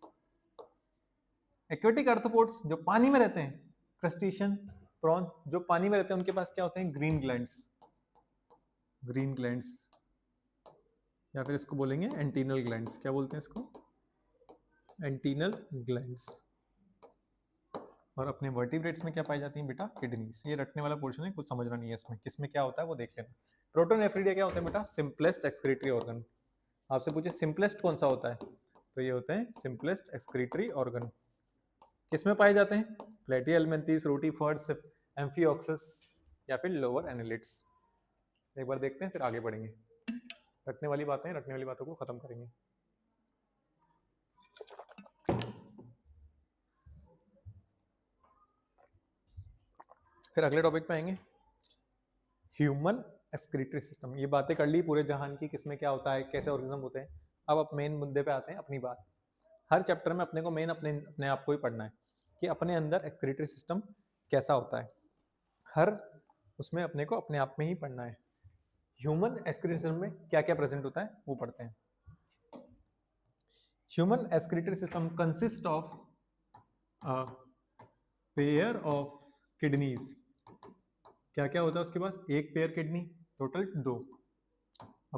एक्वेटिक आर्थ्रोपोड्स जो पानी में रहते हैं, क्रस्टेशियन, प्रॉन, जो पानी में रहते हैं, उनके पास क्या होते हैं? ग्रीन ग्लैंड्स, ग्रीन ग्लैंड्स, या फिर इसको बोलेंगे एंटीनल ग्लैंड्स। क्या बोलते हैं इसको? Antennal glands. और अपने वर्टिब्रेट्स में क्या पाई जाती हैं बेटा? किडनीज। ये रटने वाला पोर्शन है, कुछ समझना नहीं है इसमें, किसमें क्या होता है वो देख लेना। प्रोटोनेफ्रिडिया क्या होता है बेटा? Simplest excretory organ. आपसे पूछे सिंपलेस्ट कौन सा होता है, तो ये होते हैं सिंपलेस्ट एक्सक्रीटरी ऑर्गन। किसमें पाए जाते हैं? प्लेटिहेलमिन्थेस, रोटिफर्स, एम्फिओक्सेस, या फिर लोअर एनालिड्स। एक बार देखते हैं, फिर आगे बढ़ेंगे। रटने वाली बातें, रटने वाली बातों को खत्म करेंगे। फिर अगले टॉपिक पे आएंगे, ह्यूमन एक्सक्रीटरी सिस्टम। ये बातें कर ली पूरे जहान की, किसमें क्या होता है, कैसे ऑर्गेनिज्म होते हैं। अब मेन मुद्दे पे आते हैं, अपनी बात। हर चैप्टर में अपने को मेन अपने आप को ही पढ़ना है कि अपने अंदर एक्सक्रीटरी सिस्टम कैसा होता है। हर उसमें अपने को अपने आप में ही पढ़ना है। ह्यूमन एक्सक्रीटरी सिस्टम में क्या क्या प्रेजेंट होता है वो पढ़ते हैं। Human excretory system consist of a pair of kidneys. क्या क्या होता है उसके पास? एक pair kidney, total 2। A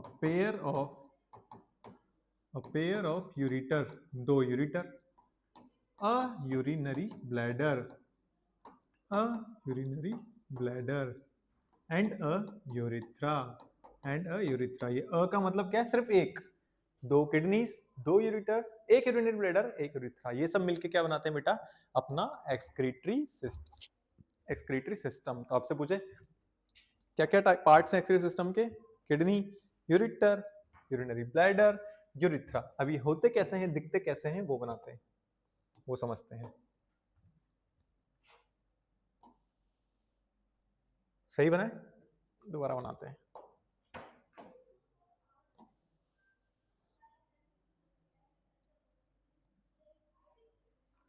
pair of ureter, 2 ureter. A urinary bladder, a urinary bladder, and a urethra, and a urethra. ये अ का मतलब क्या है? सिर्फ एक। 2 किडनीज, 2 यूरिटर, एक यूरिनरी ब्लैडर, एक यूरिथ्रा। ये सब मिलके क्या बनाते हैं बेटा? अपना एक्सक्रीटरी सिस्टम, एक्सक्रीटरी सिस्टम। तो आपसे पूछे क्या क्या पार्ट्स हैं एक्सक्रीटरी सिस्टम के? Kidney, ureter, urinary bladder, urethra. अभी होते कैसे हैं, दिखते कैसे हैं, वो बनाते हैं, वो समझते हैं। सही बनाए? दोबारा बनाते हैं।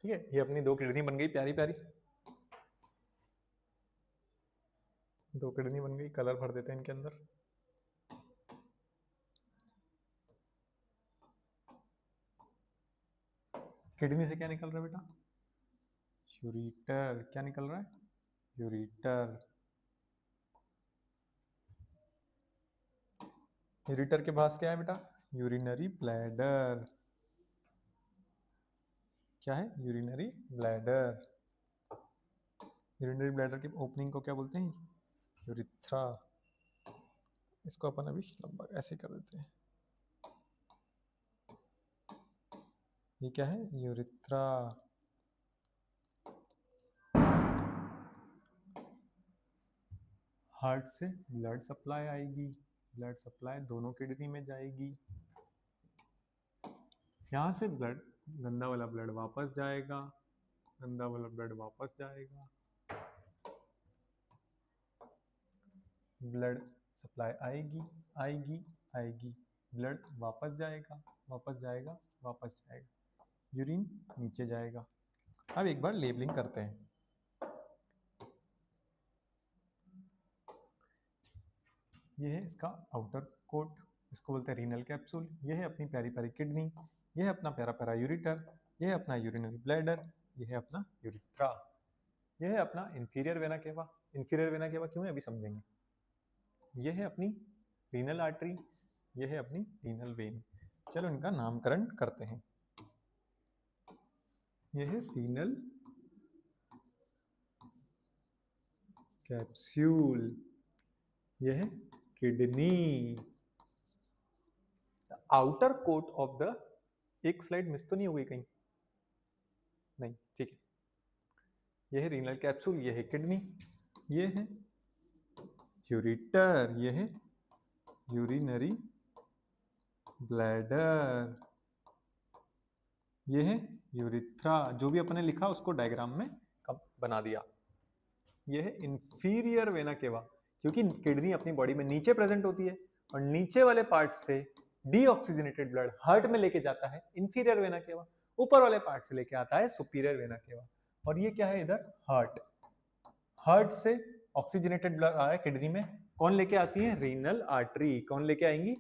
ठीक है, ये अपनी 2 किडनी बन गई प्यारी प्यारी, 2 किडनी बन गई। कलर भर देते हैं इनके अंदर। किडनी से क्या निकल रहा है बेटा? यूरिटर। क्या निकल रहा है? यूरिटर। यूरिटर के पास क्या है बेटा? Urinary bladder. क्या है? Urinary bladder. यूरिनरी ब्लैडर की ओपनिंग को क्या बोलते हैं? यूरिथ्रा। इसको अपन अभी लंबा ऐसे कर देते हैं। ये क्या है? यूरिथ्रा। हार्ट से ब्लड सप्लाई आएगी, ब्लड सप्लाई दोनों किडनी में जाएगी। यहाँ से ब्लड, गंदा वाला ब्लड वापस जाएगा, गंदा वाला ब्लड वापस जाएगा। ब्लड सप्लाई आएगी, आएगी, आएगी, ब्लड वापस जाएगा, वापस जाएगा, वापस जाएगा, यूरिन नीचे जाएगा। अब एक बार लेबलिंग करते हैं। ये है इसका आउटर कोट, इसको बोलते हैं रीनल कैप्सूल। ये है अपनी प्यारी प्यारी किडनी, ये है अपना प्यारा प्यारा यूरिटर, ये है अपना यूरिनरी ब्लैडर, ये है अपना यूरिथ्रा, ये है अपना inferior vena cava. Inferior vena cava क्यों है अभी समझेंगे। ये है अपनी रीनल आर्टरी, ये है अपनी रीनल वेन। चलो इनका नामकरण करते हैं। ये है रीनल कैप्सूल, ये है kidney, outer coat of the, एक स्लाइड मिस तो नहीं हो गई कहीं? नहीं, ठीक है। ये है रीनल कैप्सूल, ये है किडनी, ये है यूरिटर, ये है यूरिनरी ब्लैडर, ये है यूरिथ्रा, जो भी अपने लिखा उसको डायग्राम में बना दिया। ये है इंफीरियर वेना केवा, क्योंकि किडनी अपनी बॉडी में नीचे प्रेजेंट होती है और नीचे वाले पार्ट से डीऑक्सीजनेटेड ब्लड हार्ट में लेके जाता है इंफीरियर वेना केवा, ऊपर वाले पार्ट से लेके आता है सुपीरियर वेना केवा। और ये क्या है इधर? हार्ट, हार्ट से ऑक्सीजनेटेड ब्लड आ रहा है किडनी में, कौन लेके आती है? Renal artery. कौन लेके आएंगी?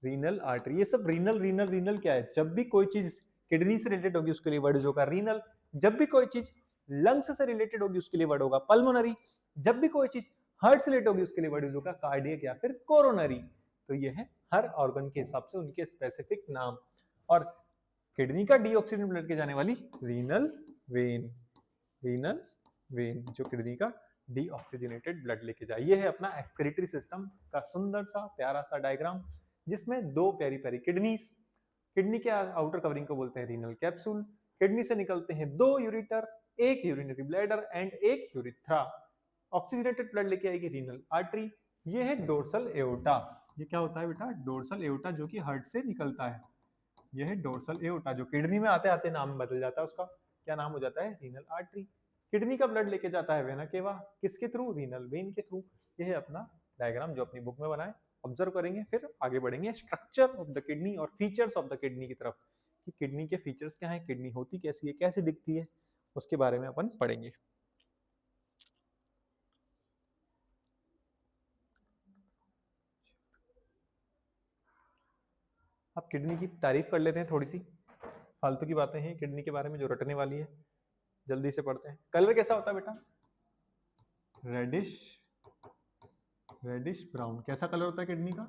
Renal artery. ये सब रीनल रीनल रीनल क्या है? जब भी कोई चीज किडनी से रिलेटेड होगी उसके लिए वर्ड होगा रीनल, जब भी कोई चीज लंग्स से रिलेटेड होगी उसके लिए वर्ड होगा पल्मोनरी, जब भी कोई चीज हार्ट से रिलेटेड होगी उसके लिए वर्ड होगा कार्डियक या फिर कोरोनरी। तो ये है हर ऑर्गन के हिसाब से उनके स्पेसिफिक नाम। और किडनी का डीऑक्सीजन ब्लड के जाने वाली रीनल वेन, रीनल वेन जो किडनी का डीऑक्सीजनेटेड ब्लड लेके जाए। ये है अपना एक्सक्रीटरी सिस्टम का सुंदर सा प्यारा सा डायग्राम, जिसमें दो प्यारी प्यारी किडनीज, किडनी के आउटर कवरिंग को बोलते हैं रीनल कैप्सूल, किडनी से निकलते हैं दो यूरिटर, एक यूरिनरी ब्लैडर एंड एक यूरिथ्रा, ऑक्सीजनेटेड ब्लड लेके आएगी रीनल आर्टरी। ये है डोर्सल एओर्टा। ये क्या होता है बेटा? डोर्सल एओर्टा, जो कि हार्ट से निकलता है। यह है डोर्सल एओर्टा, जो किडनी में आते आते नाम बदल जाता है उसका, क्या नाम हो जाता है? Renal artery. किडनी का ब्लड लेके जाता है वेना केवा, किसके थ्रू? रीनल वेन के थ्रू। यह है अपना डायग्राम जो अपनी बुक में बनाए, ऑब्जर्व करेंगे, फिर आगे बढ़ेंगे स्ट्रक्चर ऑफ द किडनी और फीचर्स ऑफ द किडनी की तरफ, कि किडनी के फीचर्स क्या है, किडनी होती कैसी है, कैसे दिखती है, उसके बारे में अपन पढ़ेंगे। अब किडनी की तारीफ कर लेते हैं थोड़ी सी, फालतू की बातें हैं किडनी के बारे में जो रटने वाली है, जल्दी से पढ़ते हैं। कलर कैसा होता है बेटा? Reddish, reddish brown. कैसा कलर होता है किडनी का?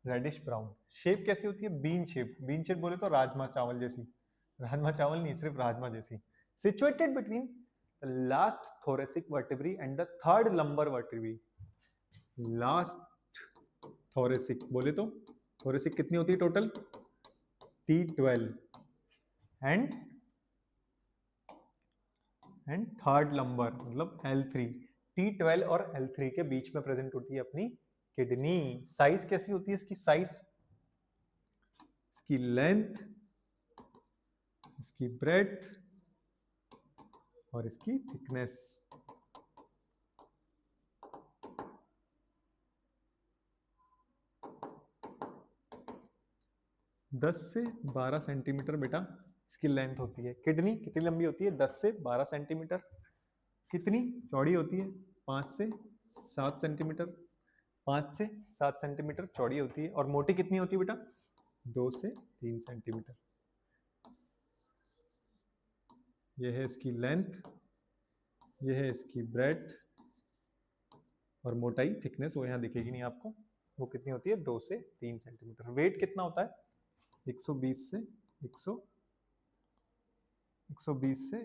Reddish brown. शेप कैसी होती है? Bean shape. बीन शेप बोले तो राजमा चावल जैसी, राजमा चावल नहीं, सिर्फ राजमा जैसी। Situated between the last thoracic vertebrae and the third lumbar vertebrae. Last thoracic बोले तो थोरेसिक कितनी होती है total? T12 and third lumbar मतलब L3। T12 और L3 के बीच में प्रेजेंट होती है अपनी किडनी। साइज कैसी होती है इसकी? साइज, इसकी लेंथ, इसकी ब्रेड्थ और इसकी थिकनेस। दस से 12 सेंटीमीटर बेटा इसकी लेंथ होती है। किडनी कितनी लंबी होती है? 10 से 12 सेंटीमीटर। कितनी चौड़ी होती है? 5 से 7 सेंटीमीटर। 5 से 7 सेंटीमीटर चौड़ी होती है। और मोटी कितनी होती है बेटा? 2 से 3 सेंटीमीटर। यह है इसकी लेंथ, यह है इसकी ब्रेड्थ और मोटाई, थिकनेस वो यहाँ दिखेगी नहीं आपको, वो कितनी होती है? 2 से 3 सेंटीमीटर। वेट कितना होता है? 120 से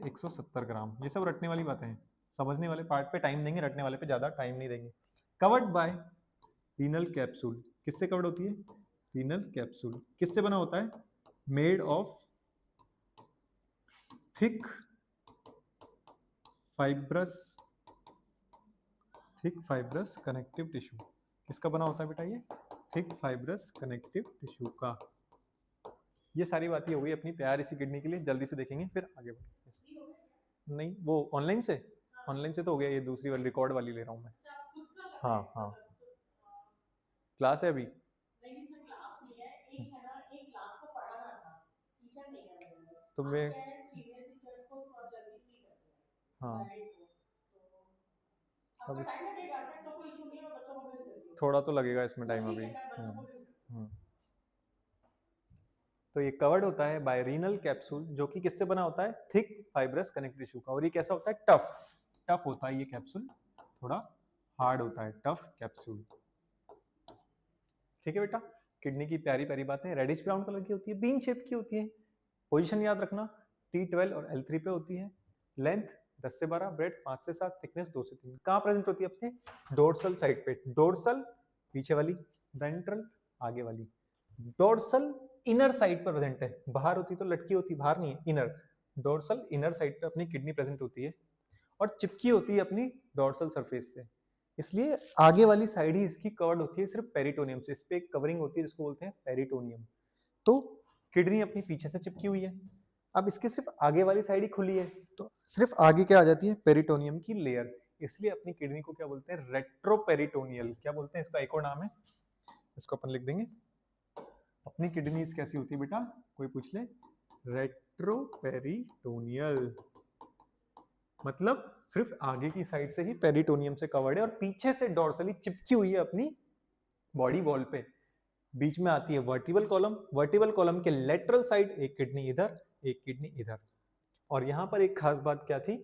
170 ग्राम। ये सब रटने वाली बातें हैं, समझने वाले पार्ट पे टाइम देंगे, रटने वाले पे ज्यादा टाइम नहीं देंगे। Covered by renal capsule. किससे कवर्ड होती है? Renal capsule. किससे बना होता है? Made of thick fibrous connective tissue. किसका बना होता है बेटा ये? थिक फाइब्रस कनेक्टिव टिश्यू का। ये सारी बातें हो गई अपनी प्यारी सी किडनी के लिए, जल्दी से देखेंगे फिर आगे बढ़ेंगे। नहीं वो ऑनलाइन से, ऑनलाइन से तो हो गया, ये दूसरी वाली रिकॉर्ड वाली ले रहा हूँ मैं। हाँ हाँ क्लास है अभी। तो मैं हाँ अभी थोड़ा तो लगेगा इसमें टाइम अभी। तो ये कवर्ड होता है बाय रीनल कैप्सूल, जो कि किससे बना होता है? थिक फाइब्रस कनेक्टिव टिश्यू का। और ये कैसा होता है? टफ होता है ये कैप्सूल, थोड़ा हार्ड होता है, टफ कैप्सूल। ठीक है बेटा, किडनी की प्यारी प्यारी बातें। रेडिश ब्राउन कलर की होती है, बीन शेप की होती है। पोजीशन याद रखना, T12 और L3 पे होती है। लेंथ 10 से 12, ब्रेड 5 से 7, थिकनेस 2 से 3। कहाँ प्रेजेंट होती है? अपने डोर्सल साइड पे। डोर्सल पीछे वाली, वेंट्रल आगे वाली। डोर्सल इनर साइड पर प्रेजेंट है, बाहर होती तो लटकी होती, बाहर नहीं है, इनर। डोर्सल इनर साइड पे अपनी किडनी प्रेजेंट होती है और चिपकी होती है अपनी डोर्सल सरफेस से, इसलिए आगे वाली साइड ही इसकी कवर्ड होती है सिर्फ पेरिटोनियम से। इस पे एक कवरिंग होती है जिसको बोलते हैं पेरिटोनियम। तो किडनी अपनी पीछे से चिपकी हुई है, अब इसकी सिर्फ आगे वाली साइड ही खुली है, तो सिर्फ आगे क्या आ जाती है, पेरिटोनियम की लेयर। इसलिए अपनी किडनी को क्या बोलते हैं, रेट्रोपेरिटोनियल। क्या बोलते हैं, इसका एक और नाम है, इसको अपन लिख देंगे। अपनी किडनीज कैसी होती है बेटा, कोई पूछ ले, रेट्रोपेरिटोनियल, मतलब सिर्फ आगे की साइड से ही पेरिटोनियम से कवर्ड है और पीछे से डोर्सली चिपकी हुई है अपनी बॉडी वॉल पे। बीच में आती है वर्टिबल कॉलम, वर्टिबल कॉलम के लेटरल साइड एक किडनी इधर, एक किडनी इधर। और यहां पर एक खास बात क्या थी,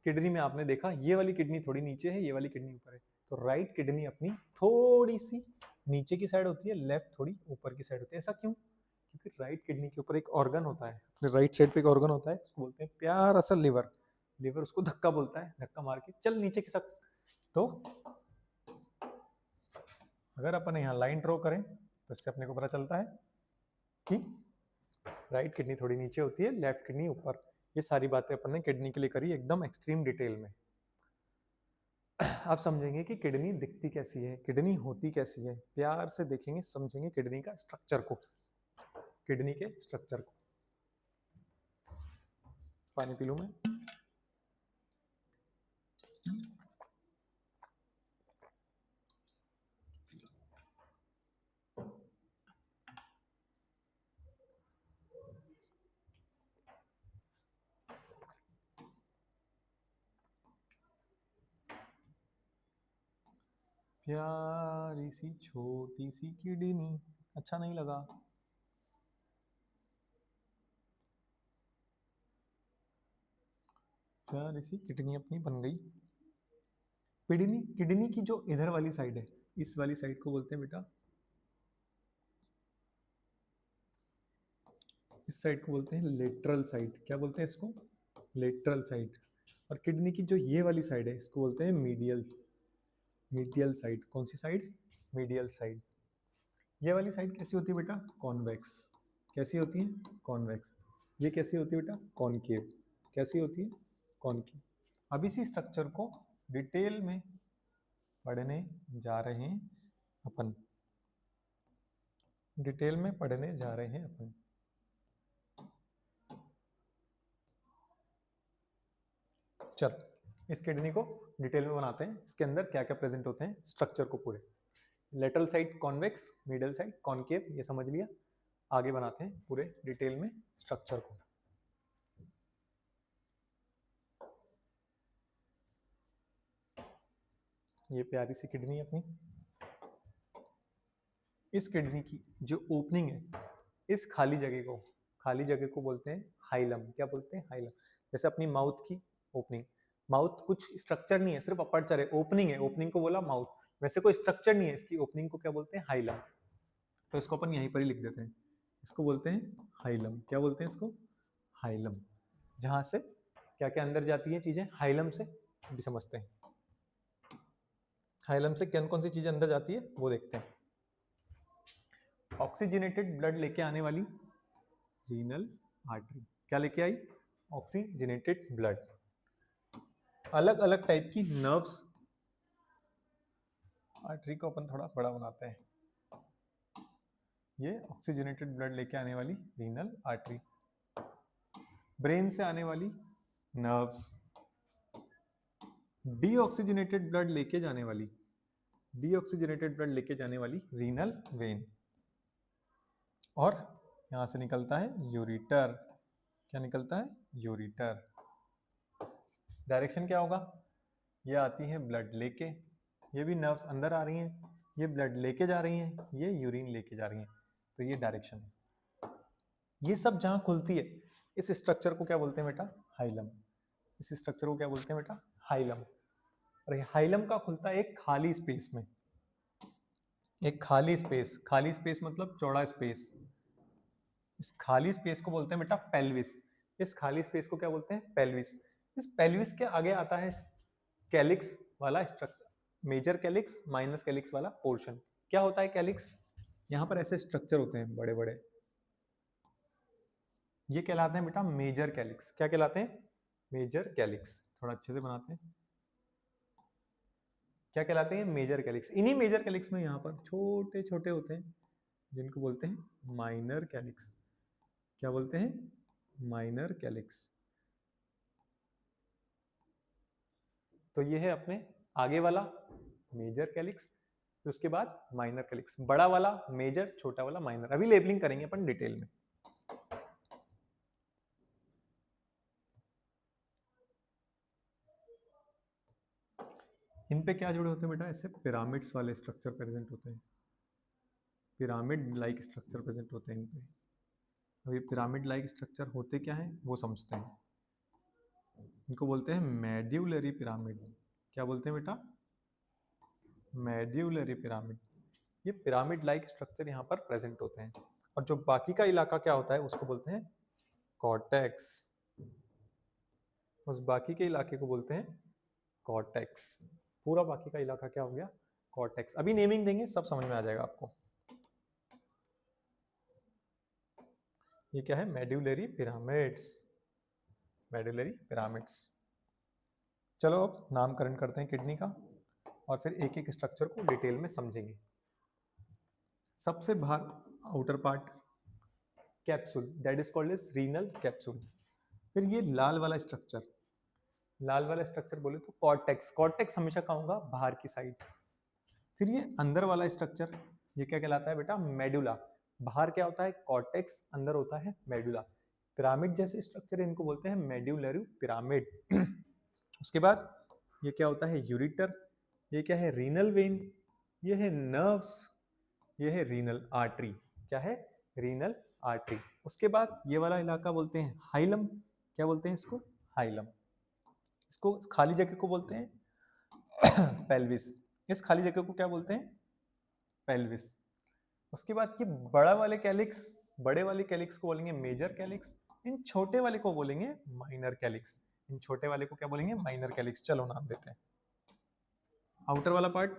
किडनी में आपने देखा ये वाली किडनी थोड़ी नीचे है, ये वाली किडनी ऊपर है, तो राइट किडनी अपनी थोड़ी सी नीचे की साइड होती है, लेफ्ट थोड़ी ऊपर की साइड होती है। ऐसा क्यों, क्योंकि राइट किडनी के ऊपर एक ऑर्गन होता है, राइट साइड पे एक ऑर्गन होता है, उसको बोलते हैं प्यारा सा लिवर। लिवर उसको धक्का बोलता है, धक्का मार के चल नीचे की सब। तो अगर अपन यहाँ लाइन ड्रॉ करें तो इससे अपने को पता चलता है कि राइट किडनी थोड़ी नीचे होती है, लेफ्ट किडनी ऊपर। ये सारी बातें अपन ने किडनी के लिए करी एकदम एक्सट्रीम डिटेल में। आप समझेंगे कि किडनी दिखती कैसी है, किडनी होती कैसी है, प्यार से देखेंगे, समझेंगे किडनी का स्ट्रक्चर को, किडनी के स्ट्रक्चर को। पानी पी लूं मैं। प्यारी सी छोटी सी किडनी, अच्छा नहीं लगा। प्यारी सी किडनी अपनी बन गई। किडनी, किडनी की जो इधर वाली साइड है, इस वाली साइड को बोलते हैं बेटा, इस साइड को बोलते हैं लेटरल साइड। क्या बोलते हैं इसको, लेटरल साइड। और किडनी की जो ये वाली साइड है इसको बोलते हैं मीडियल, मीडियल साइड। कौन सी साइड, मीडियल साइड। ये वाली साइड कैसी होती है बेटा, कॉन्वेक्स। कैसी होती है, कॉन्वेक्स। ये कैसी होती है बेटा, कॉनकेव। कैसी होती है, कॉनकेव। अब इसी स्ट्रक्चर को डिटेल में पढ़ने जा रहे हैं अपन, डिटेल में पढ़ने जा रहे हैं अपन। चल इस किडनी को डिटेल में बनाते हैं, इसके अंदर क्या क्या प्रेजेंट होते हैं, स्ट्रक्चर को पूरे। Lateral side convex, middle side concave, ये समझ लिया। आगे बनाते हैं पूरे डिटेल में स्ट्रक्चर को। ये प्यारी सी किडनी अपनी, इस किडनी की जो ओपनिंग है, इस खाली जगह को बोलते हैं हाइलम। क्या बोलते हैं, हाइलम। जैसे अपनी माउथ की ओपनिंग, माउथ कुछ स्ट्रक्चर नहीं है, सिर्फ अपर्चर है, ओपनिंग है, ओपनिंग को बोला माउथ। वैसे कोई स्ट्रक्चर नहीं है, इसकी ओपनिंग को क्या बोलते हैं, हाइलम। तो इसको अपन यहीं पर ही लिख देते हैं, इसको बोलते हैं हाइलम। क्या बोलते हैं इसको, हाइलम। जहां से क्या क्या अंदर जाती है चीजें, हाइलम से भी समझते हैं। हाइलम से कौन कौन सी चीजें अंदर जाती है वो देखते हैं। ऑक्सीजनेटेड ब्लड लेके आने वाली रीनल आर्टरी, क्या लेके आई, ऑक्सीजनेटेड ब्लड। अलग अलग टाइप की नर्व्स, आर्टरी को अपन थोड़ा बड़ा बनाते हैं। ये ऑक्सीजनेटेड ब्लड लेके आने वाली रीनल आर्टरी। ब्रेन से आने वाली नर्व्स, डीऑक्सीजनेटेड ब्लड लेके जाने वाली, डीऑक्सीजनेटेड ब्लड लेके जाने वाली रीनल वेन। और यहां से निकलता है यूरिटर। क्या निकलता है, यूरिटर। डायरेक्शन क्या होगा, ये आती है ब्लड लेके, ये भी नर्व्स अंदर आ रही हैं, ये ब्लड लेके जा रही हैं, ये यूरिन लेके जा रही हैं, तो ये डायरेक्शन है। ये सब जहां खुलती है, इस स्ट्रक्चर को क्या बोलते हैं बेटा, हाइलम। इस स्ट्रक्चर को क्या बोलते हैं बेटा, हाइलम। और हाइलम का खुलता है एक खाली स्पेस में, एक खाली स्पेस, खाली स्पेस मतलब चौड़ा स्पेस। इस खाली स्पेस को बोलते हैं बेटा पेल्विस। इस खाली स्पेस को क्या बोलते हैं, पेल्विस। इस पेल्विस के आगे आता है कैलिक्स वाला structure, major calyx, minor calyx वाला पोर्शन। क्या होता है कैलिक्स, यहाँ पर ऐसे स्ट्रक्चर होते हैं बड़े बड़े, ये कहलाते हैं बेटा मेजर कैलिक्स। क्या कहलाते हैं? Major calyx. थोड़ा अच्छे से बनाते हैं। क्या कहलाते हैं? Major calyx. इन्हीं मेजर कैलिक्स में यहाँ पर छोटे छोटे होते हैं जिनको बोलते हैं माइनर कैलिक्स। क्या बोलते हैं? Minor calyx. तो ये है अपने आगे वाला मेजर कैलिक्स, फिर उसके बाद माइनर कैलिक्स। बड़ा वाला मेजर, छोटा वाला माइनर। अभी लेबलिंग करेंगे अपन डिटेल में। इन पे क्या जुड़े होते हैं बेटा? ऐसे पिरामिड्स वाले स्ट्रक्चर प्रेजेंट होते हैं, पिरामिड लाइक स्ट्रक्चर प्रेजेंट होते हैं इन पे। अभी पिरामिड लाइक स्ट्रक्चर होते क्या है वो समझते हैं। इनको बोलते हैं मेड्यूलरी पिरामिड। क्या बोलते हैं बेटा? Medullary pyramid. ये पिरामिड लाइक स्ट्रक्चर यहाँ पर प्रेजेंट होते हैं। और जो बाकी का इलाका क्या होता है उसको बोलते हैं कॉर्टेक्स। उस बाकी के इलाके को बोलते हैं कॉर्टेक्स। पूरा बाकी का इलाका क्या हो गया? कॉर्टेक्स। अभी नेमिंग देंगे, सब समझ में आ जाएगा आपको। ये क्या है? Medullary pyramids. Medullary pyramids. चलो अब नामकरण करते हैं किडनी का और फिर एक एक स्ट्रक्चर को डिटेल में समझेंगे। सबसे बाहर outer part capsule, that is called as renal capsule. फिर ये लाल वाला स्ट्रक्चर, लाल वाला स्ट्रक्चर बोले तो कॉर्टेक्स। कॉर्टेक्स हमेशा कहाँ होगा? बाहर की साइड। फिर ये अंदर वाला स्ट्रक्चर, ये क्या कहलाता है बेटा? मेडुला। बाहर क्या होता है? कॉर्टेक्स, अंदर होता है मेडुला। पिरामिड जैसे स्ट्रक्चर इनको बोलते हैं मेड्यूलरी पिरामिड। उसके बाद ये क्या होता है? यूरिटर। ये क्या है? Renal vein. ये है नर्व्स। ये है रीनल आर्टरी। क्या है? Renal artery. उसके बाद ये वाला इलाका बोलते हैं हाइलम। क्या बोलते हैं इसको? हाइलम। इसको खाली जगह को बोलते हैं पेल्विस। इस खाली जगह को क्या बोलते हैं? पेल्विस। उसके बाद ये बड़ा वाले कैलिक्स, बड़े वाले कैलिक्स को बोलेंगे मेजर कैलिक्स। इन छोटे वाले को बोलेंगे माइनर कैलिक्स। इन छोटे वाले को क्या बोलेंगे? Minor calyx. चलो नाम देते हैं। आउटर वाला पार्ट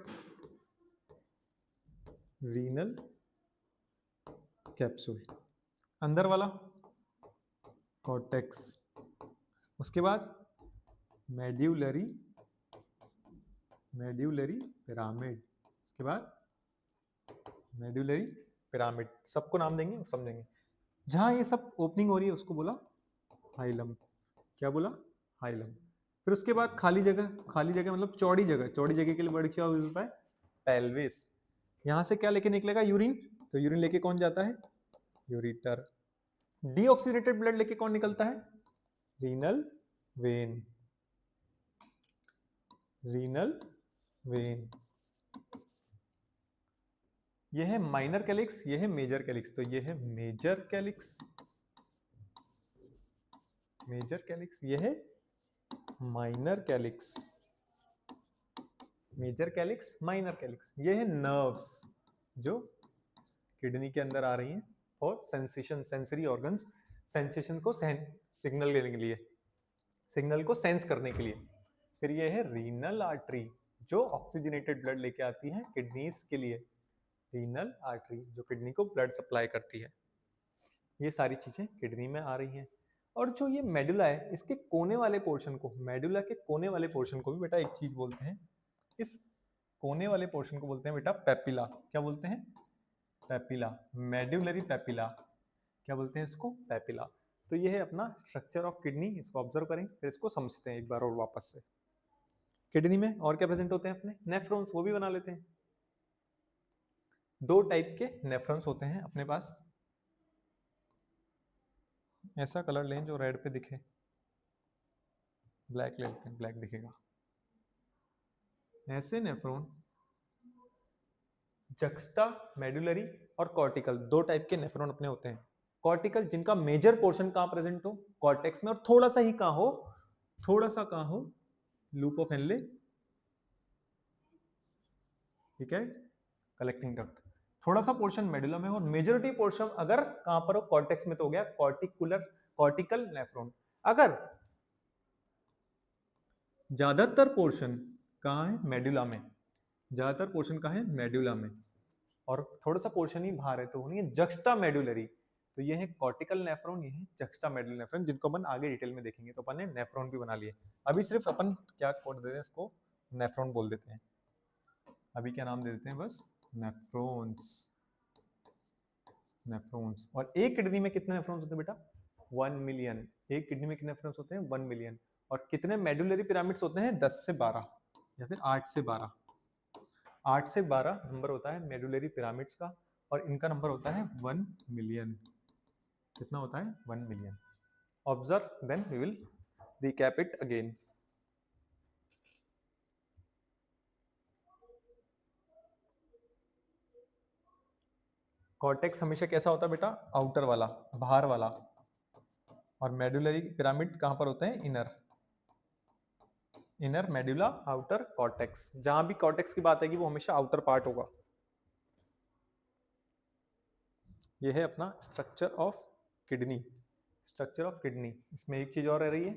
रीनल कैप्सूल, अंदर वाला कॉर्टेक्स। उसके बाद मेड्यूलरी, मेड्यूलरी पिरामिड। उसके बाद मेड्यूलरी पिरामिड। सबको नाम देंगे, समझेंगे। जहां ये सब ओपनिंग हो रही है उसको बोला हाइलम। क्या बोला? हाइलम। फिर उसके बाद खाली जगह, खाली जगह मतलब चौड़ी जगह। चौड़ी जगह के लिए वर्ड क्या यूज होता है? पेल्विस। यहां से क्या लेके निकलेगा? यूरिन। तो यूरिन लेके कौन जाता है? यूरिटर। डीऑक्सीडेटेड ब्लड लेके कौन निकलता है? Renal vein. Renal vein. ये है माइनर कैलिक्स, ये है मेजर कैलिक्स। तो ये है मेजर कैलिक्स, मेजर कैलिक्स। ये है minor calyx, major calyx, minor calyx. ये है नर्व्स जो किडनी के अंदर आ रही हैं और सेंसेशन, सेंसरी ऑर्गन्स, सेंसेशन को सिग्नल देने के लिए, सिग्नल को सेंस करने के लिए। फिर ये है रीनल आर्टरी जो ऑक्सीजनेटेड ब्लड लेके आती है किडनीज के लिए। रीनल आर्टरी जो किडनी को ब्लड सप्लाई करती है। ये सारी चीजें किडनी में आ रही हैं। और जो ये मेडुला है, इसके कोने वाले पोर्शन को, मेडुला के कोने वाले पोर्शन को भी बेटा एक चीज बोलते हैं। इस कोने वाले पोर्शन को बोलते हैं बेटा पेपिला। क्या बोलते हैं? पेपिला। Medullary papilla. क्या बोलते हैं इसको? पेपिला। तो ये है अपना स्ट्रक्चर ऑफ किडनी। इसको ऑब्जर्व करें, फिर इसको समझते हैं एक बार और वापस से। किडनी में और क्या प्रेजेंट होते हैं अपने? नेफ्रॉन्स। वो भी बना लेते हैं। दो टाइप के नेफ्रॉन्स होते हैं अपने पास। ऐसा कलर लें जो रेड पे दिखे, ब्लैक ले लेते हैं, ब्लैक दिखेगा। ऐसे नेफ्रॉन जक्स्टा मेडुलरी और कॉर्टिकल, दो टाइप के नेफ्रॉन अपने होते हैं। कॉर्टिकल जिनका मेजर पोर्शन कहां प्रेजेंट हो? कॉर्टेक्स में। और थोड़ा सा ही कहां हो? थोड़ा सा कहां हो? Loop of Henle. ठीक है, कलेक्टिंग डक्ट। थोड़ा सा पोर्शन मेडुला में और मेजोरिटी पोर्शन अगर कहां पर हो? कॉर्टेक्स में। तो हो गया कॉर्टिकुलर, कॉर्टिकल नेफ्रॉन। अगर ज्यादातर पोर्शन कहां है? मेडुला में। ज्यादातर पोर्शन कहां है? मेडुला में। और थोड़ा सा पोर्शन ही बाहर है, तो होनी है जक्स्टा मेडुलरी। तो ये है कॉर्टिकल नेफ्रॉन, ये है जक्स्टा मेडुलरी नेफ्रॉन, जिनको अपन आगे डिटेल में देखेंगे। तो अपन ने नेफ्रॉन भी बना लिए, अभी सिर्फ अपन क्या कोड दे देते हैं, इसको नेफ्रॉन बोल देते हैं। अभी क्या नाम दे देते हैं, बस नेफ्रॉन्स। नेफ्रॉन्स। और एक किडनी में कितने नेफ्रॉन्स होते हैं बेटा? 1 मिलियन। एक किडनी में कितने नेफ्रॉन्स होते हैं? 1 मिलियन। और कितने मेडुलरी पिरामिड्स होते हैं? 10 से 12 या फिर 8 से 12। 8 से 12 नंबर होता है मेडुलरी पिरामिड्स का, और इनका नंबर होता है 1 मिलियन। कितना होता है? 1 million. Observe, then we will recap it again. Cortex हमेशा कैसा होता है बेटा? आउटर वाला, बाहर वाला। और मेडुलरी पिरामिड कहां पर होते हैं? Inner. Inner medulla, outer cortex. जहां भी कॉर्टेक्स की बात आएगी वो हमेशा आउटर पार्ट होगा। ये है अपना structure of kidney. Structure of kidney. इसमें एक चीज और रह रही है,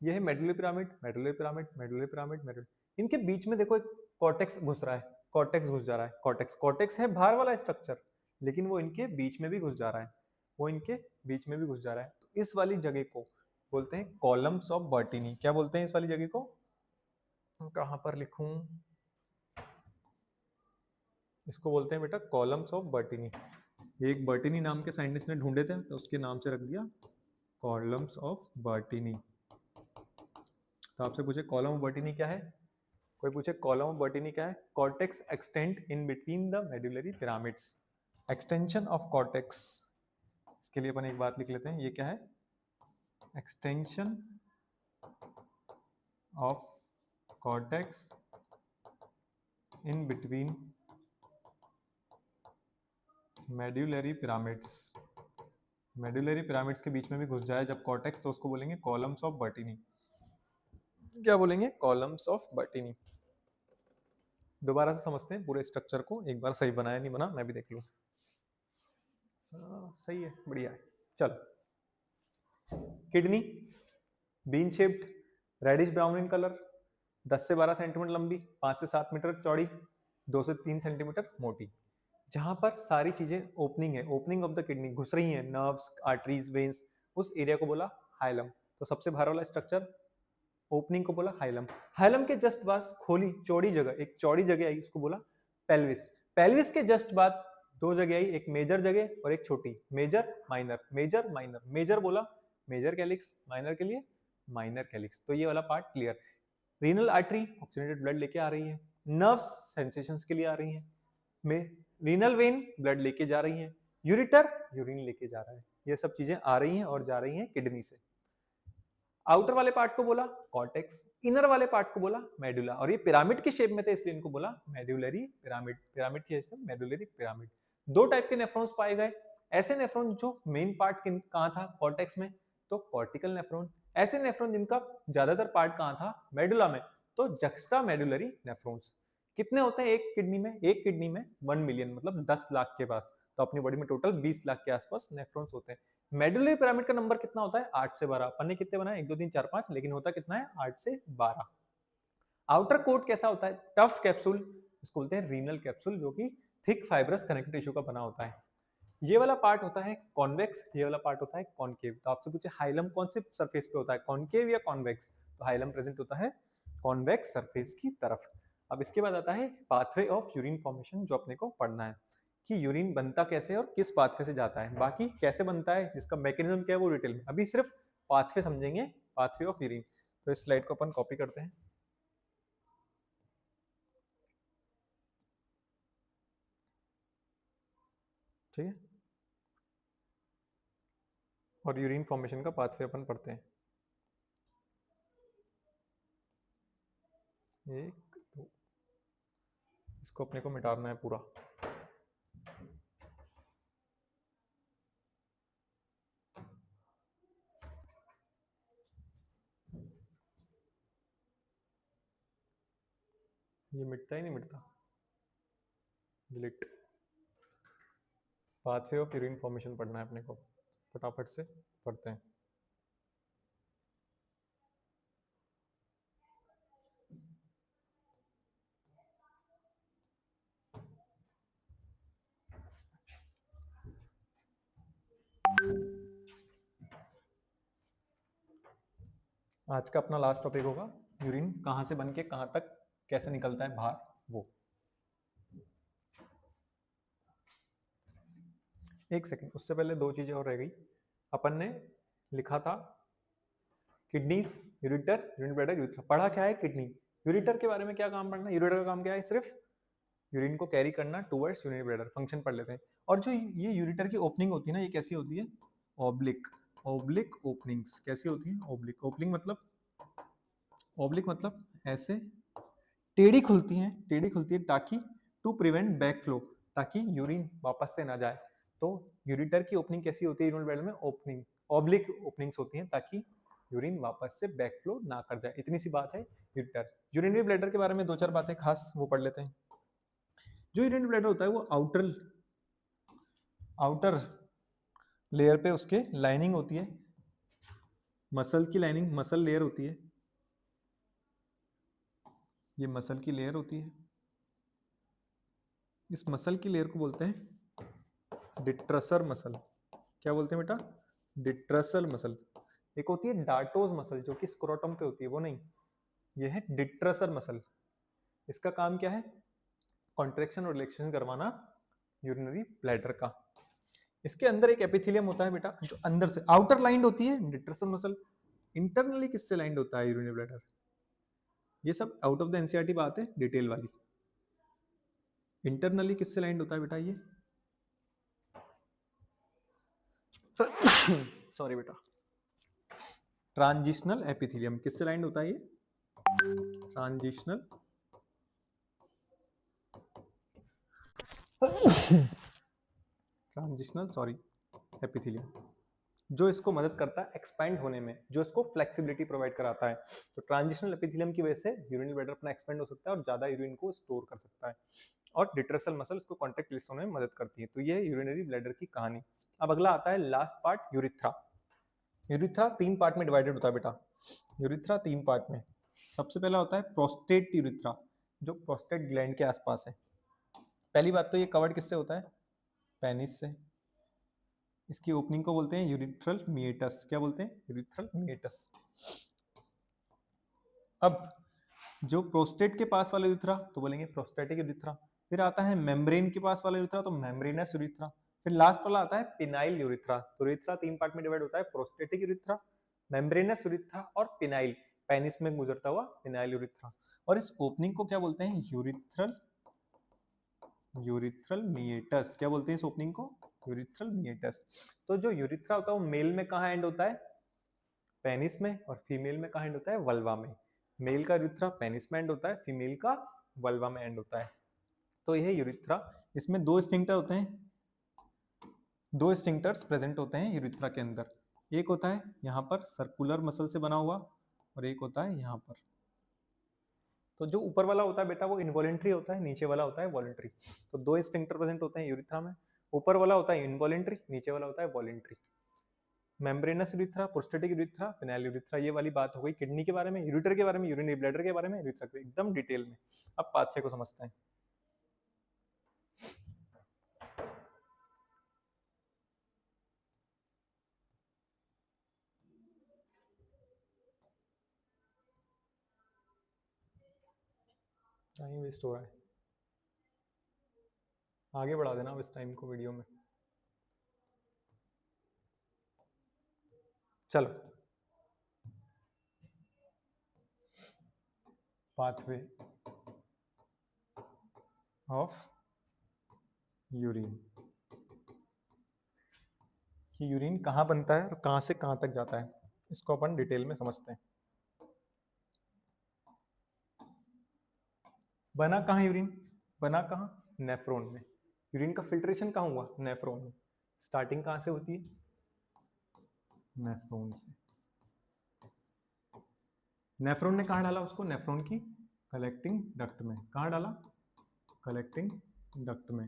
ये है medullary pyramid, medullary pyramid, medullary pyramid, medullary. इनके बीच में देखो एक कॉर्टेक्स घुस रहा है, कॉर्टेक्स घुस जा रहा है। कॉर्टेक्स, कॉर्टेक्स है बाहर वाला स्ट्रक्चर, लेकिन वो इनके बीच में भी घुस जा रहा है, वो इनके बीच में भी घुस जा रहा है। तो इस वाली जगह को बोलते हैं कॉलम्स ऑफ बर्टिनी। क्या बोलते हैं इस वाली जगह को? कहां पर लिखूं? इसको बोलते हैं बेटा कॉलम्स ऑफ बर्टिनी। एक बर्टिनी नाम के साइंटिस्ट ने ढूंढे थे, तो उसके नाम से रख दिया कॉलम्स ऑफ बर्टिनी। तो आपसे पूछे कॉलम ऑफ बर्टिनी क्या है? कोई पूछे कॉलम ऑफ बर्टिनी क्या है? Cortex extend in between the medullary pyramids. Extension of cortex. इसके लिए अपन एक बात लिख लेते हैं, ये क्या है? Extension of cortex in between medullary pyramids. Medullary pyramids के बीच में भी घुस जाए जब कॉर्टेक्स, तो उसको बोलेंगे कॉलम्स ऑफ बर्टिनी। क्या बोलेंगे? Columns of Bertini. दोबारा से समझते हैं पूरे स्ट्रक्चर को एक बार। सही बनाया नहीं बना मैं भी देख लूं। सही है, बढ़िया है। चलो, kidney bean shaped, reddish brown in colour, 10 से 12 सेंटीमीटर लंबी, 5 से 7 मीटर चौड़ी, 2 से 3 सेंटीमीटर मोटी। जहां पर सारी चीजें ओपनिंग है, ओपनिंग ऑफ द किडनी घुस रही हैं, नर्व्स, आर्टरीज, वेन्स, उस एरिया को बोला हाइलम। तो सबसे बाहर वाला स्ट्रक्चर ओपनिंग को बोला हाइलम। हाइलम के जस्ट बाद खोली चौड़ी जगह, एक चौड़ी जगह आई, उसको बोला पेल्विस। पेल्विस के जस्ट बाद दो जगह आई, एक मेजर जगह और एक छोटी, major minor, major minor. Major बोला मेजर कैलिक्स, माइनर के लिए माइनर कैलिक्स। तो ये वाला part clear. Renal artery oxygenated blood लेके आ रही है, नर्व्स सेंसेशंस के लिए आ रही हैं, में रीनल वेन ब्लड लेके जा रही है, यूरिटर यूरिन लेके जा रहा है। ये सब चीजें आ रही हैं और जा रही हैं किडनी से। आउटर वाले पार्ट को बोला कॉर्टेक्स, इनर वाले पार्ट को बोला मेडुला। और ये पिरामिड की शेप में थे इसलिए इनको बोला मेडुलरी पिरामिड। पिरामिड की शेप मेडुलरी पिरामिड। दो टाइप के नेफ्रॉन्स पाए गए। ऐसे नेफ्रॉन जो मेन पार्ट कहां था? कॉर्टेक्स में, तो कॉर्टिकल नेफ्रॉन। ऐसे नेफ्रॉन जिनका ज्यादातर पार्ट कहां था? मेडुला में, तो जक्स्टा मेडुलरी नेफ्रॉन्स। कितने होते हैं एक किडनी में? एक किडनी में 1 मिलियन, मतलब 10 लाख के पास। तो अपनी बॉडी में टोटल 20 लाख के आसपास नेफ्रॉन्स होते हैं। मेडुलरी पिरामिड का नंबर कितना होता है? 8 से 12। अपन ने कितने बनाए? 1 2 3 4 5, लेकिन होता कितना है? 8 से 12। आउटर कोट कैसा होता है? टफ कैप्सूल, इसको बोलते हैं रीनल कैप्सूल, जो कि थिक फाइब्रस कनेक्टिव टिश्यू का बना होता है। ये वाला पार्ट होता है कॉन्वेक्स, ये वाला पार्ट होता है कॉनकेव। तो आपसे पूछे हाइलम कौन से सरफेस पे होता है, कॉनकेव या कॉन्वेक्स? तो हाइलम प्रेजेंट होता है कॉन्वेक्स सरफेस की तरफ। अब इसके बाद आता है पाथवे ऑफ यूरिन फॉर्मेशन, जो अपने को पढ़ना है कि यूरिन बनता कैसे और किस पाथवे से जाता है। बाकी कैसे बनता है, जिसका मैकेनिज्म क्या है, वो डिटेल में। अभी सिर्फ पाथवे समझेंगे, पाथवे ऑफ यूरिन। तो इस स्लाइड को अपन कॉपी करते हैं। ठीक है, और यूरिन फॉर्मेशन का पाथवे अपन पढ़ते हैं। 1 2, इसको अपने को मिटाना है पूरा। ये मिटता ही नहीं मिटता। Delete. Pathway of urine formation पढ़ना है अपने को, फटाफट से पढ़ते हैं। आज का अपना लास्ट टॉपिक होगा यूरिन कहाँ से बन के कहाँ तक कैसे निकलता है बाहर वो। एक सेकंड, उससे पहले दो चीजें और रह गई। अपन ने लिखा था kidneys, ureter, urine bladder, urethra. पढ़ा क्या है किडनी? यूरेटर के बारे में क्या काम पढ़ना? यूरेटर का काम क्या है? सिर्फ यूरिन को कैरी करना टुवर्ड्स यूरिनरी ब्लैडर, फंक्शन पढ़ लेते हैं। और जो ये यूरेटर की ओपनिंग होती है ना, ये कैसी होती है? Oblique, oblique openings. कैसी होती है? ऑब्लिक। ओपनिंग मतलब, ऑब्लिक मतलब ऐसे टेढ़ी खुलती हैं, टेढ़ी खुलती है ताकि टू प्रिवेंट बैक फ्लो, ताकि यूरिन वापस से ना जाए। तो यूरेटर की ओपनिंग कैसी होती है यूरिनरी ब्लैडर में? ओपनिंग, ऑब्लिक ओपनिंग्स होती हैं ताकि यूरिन वापस से बैक फ्लो ना कर जाए। इतनी सी बात है यूरेटर। यूरिनरी ब्लैडर के बारे में दो चार बातें खास वो पढ़ लेते हैं। जो यूरिनरी ब्लैडर होता है वो आउटर लेयर पे उसके लाइनिंग होती है, मसल की लाइनिंग, मसल लेयर होती है, ये मसल की लेयर होती है। इस मसल की लेयर को बोलते हैं डिट्रसर मसल। क्या बोलते हैं बेटा? डिट्रसल मसल। एक होती है डार्टोज मसल जो कि स्क्रोटम पे होती है, वो नहीं, ये है डिट्रसर मसल। इसका काम क्या है? कॉन्ट्रैक्शन और रिलैक्सेशन करवाना यूरिनरी ब्लैडर का। इसके अंदर एक एपिथेलियम होता है बेटा, जो अंदर से आउटर लाइंड होती है डिट्रसल मसल। इंटरनली किससे लाइंड होता है यूरिनरी ब्लैडर? ये सब आउट ऑफ द एनसीईआरटी बात है, डिटेल वाली। इंटरनली किससे लाइंड होता है बेटा ये? सॉरी बेटा, ट्रांजिशनल एपिथेलियम। किससे लाइंड होता है ये? ट्रांजिशनल ट्रांजिशनल सॉरी एपिथेलियम, जो इसको मदद करता है एक्सपैंड होने में, जो इसको फ्लेक्सिबिलिटी प्रोवाइड कराता है। तो ट्रांजिशनल एपिथेलियम की वजह से यूरिनरी ब्लैडर अपना एक्सपेंड हो सकता है और ज्यादा यूरिन को स्टोर कर सकता है, और डिट्रसल मसल उसको कॉन्टैक्ट रिलीज होने में मदद करती है। तो ये यूरिनरी ब्लैडर की कहानी। अब अगला आता है लास्ट पार्ट, यूरिथ्रा। यूरिथ्रा तीन पार्ट में डिवाइडेड होता है बेटा। यूरिथ्रा तीन पार्ट में। सबसे पहला होता है प्रोस्टेट यूरिथ्रा, जो प्रोस्टेट ग्लैंड के आसपास है। पहली बात तो ये कवर्ड किससे होता है? पेनिस से। इसकी ओपनिंग को बोलते हैं यूरिथ्रल मिएटस। क्या बोलते हैं? Urethral meatus. अब जो प्रोस्टेट के पास वाला यूरिथ्रा तो बोलेंगे प्रोस्टेटिक यूरिथ्रा। फिर आता है मेम्ब्रेन के पास वाला यूरिथ्रा तो मेम्ब्रेनस यूरिथ्रा। फिर लास्ट वाला आता है पिनाइल यूरिथ्रा। तो यूरिथ्रा तीन पार्ट में डिवाइड होता है, प्रोस्टेटिक यूरिथ्रा, मेम्ब्रेनस यूरिथ्रा और पिनाइल, पेनिस में गुजरता हुआ पिनाइल यूरिथ्रा। और इस ओपनिंग को क्या बोलते हैं? Urethral meatus. क्या बोलते हैं इस ओपनिंग को? Urethral meatus. तो जो यूरिथ्रा होता है वो मेल में कहाँ एंड होता है? पेनिस में। और फीमेल में कहाँ एंड होता है? वल्वा में। मेल का यूरिथ्रा पेनिस में एंड होता है, फीमेल का वल्वा में एंड होता है। तो यह यूरिथ्रा, इसमें दो स्फिंक्टर होते हैं, दो स्फिंक्टर्स प्रेजेंट होते हैं यूरिथ्रा के अंदर। एक होता है यहाँ पर सर्कुलर मसल से बना हुआ, और एक होता है यहाँ पर। तो जो ऊपर वाला होता है बेटा वो इनवॉलेंट्री होता है, नीचे वाला होता है वॉलेंट्री। तो दो स्फिंक्टर प्रेजेंट होते हैं यूरिथ्रा में, ऊपर वाला होता है इनवॉलेंट्री, नीचे वाला होता है voluntary. Membranes urethra, prostatic urethra, phenyl urethra, ये वाली बात हो गई किडनी के बारे में, यूरिटर के बारे में, यूरिनरी ब्लैडर के बारे में, यूरिथ्रा के एकदम डिटेल में। अब पाथवे को समझते हैं। टाइम वेस्ट हो रहा है, आगे बढ़ा देना अब इस टाइम को वीडियो में। चलो, पाथवे ऑफ यूरिन। कि यूरिन कहाँ बनता है और कहाँ से कहाँ तक जाता है, इसको अपन डिटेल में समझते हैं। बना कहाँ यूरिन? बना कहाँ? नेफ्रॉन में। यूरिन का फिल्ट्रेशन कहाँ हुआ? नेफ्रॉन में। स्टार्टिंग कहाँ से होती है? नेफ्रॉन से। नेफ्रॉन ने कहाँ डाला उसको? नेफ्रॉन की कलेक्टिंग डक्ट में। कहाँ डाला? कलेक्टिंग डक्ट में।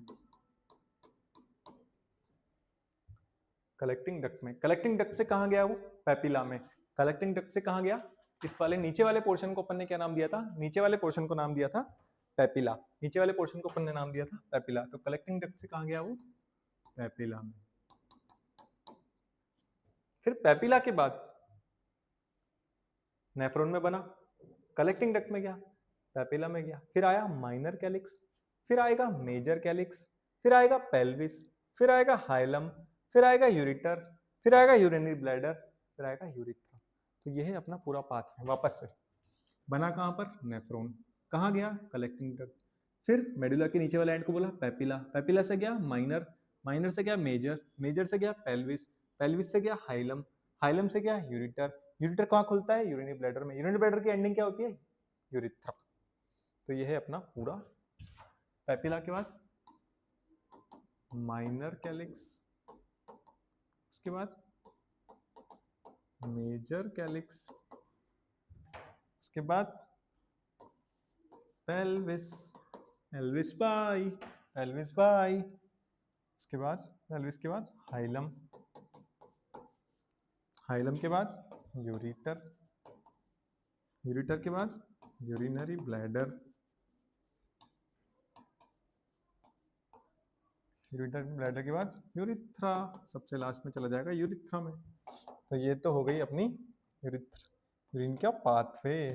कलेक्टिंग डक्ट में। कलेक्टिंग डक्ट से कहाँ गया वो? पैपिला में। कलेक्टिंग डक्ट से कहाँ गया? इस वाले नीचे वाले पोर्शन को अपन ने क्या नाम दिया था? नीचे वाले पोर्शन को नाम दिया था पैपिला। नीचे वाले पोर्शन को अपन ने नाम दिया था पैपिला। तो कलेक्टिंग डक्ट से कहाँ गया वो? पैपिला में। फिर पैपिला के बाद नेफ्रॉन में बना, कलेक्टिंग डक्ट में गया, पैपिला में गया, फिर आया माइनर कैलिक्स, फिर आएगा मेजर कैलिक्स, फिर आएगा पेल्विस, फिर आएगा हाइलम, फिर आएगा यूरिटर, फिर आएगा यूरिनरी ब्लैडर, फिर आएगा यूरिथ्रा। तो ये है अपना पूरा पाथ है। वापस से बना कहाँ पर? नेफ्रॉन। कहाँ गया? Collecting duct. फिर मेडुला के नीचे वाले एंड को बोला पैपिला, पैपिला से गया माइनर, माइनर से गया मेजर, मेजर से गया पेल्विस, पेल्विस से गया हाइलम, हाइलम से गया यूरिटर, यूरिटर कहाँ खुलता है? यूरिनरी ब्लैडर में। यूरिनरी ब्लैडर की एंडिंग क्या होती है? यूरिथ्रा। तो ये है अपना पूरा पैपिला के बाद माइनर कैलिक्स, उसके बाद मेजर कैलिक्स, उसके बाद pelvis, Elvis by, Elvis by, उसके बाद पेल्विस के बाद हाइलम, हाइलम के बाद यूरिटर, यूरिटर के बाद यूरिनरी ब्लैडर, यूरिटर ब्लैडर के बाद यूरिथ्रा, सबसे लास्ट में चला जाएगा यूरिथ्रा में। तो ये तो हो गई अपनी यूरिन का पाथवे।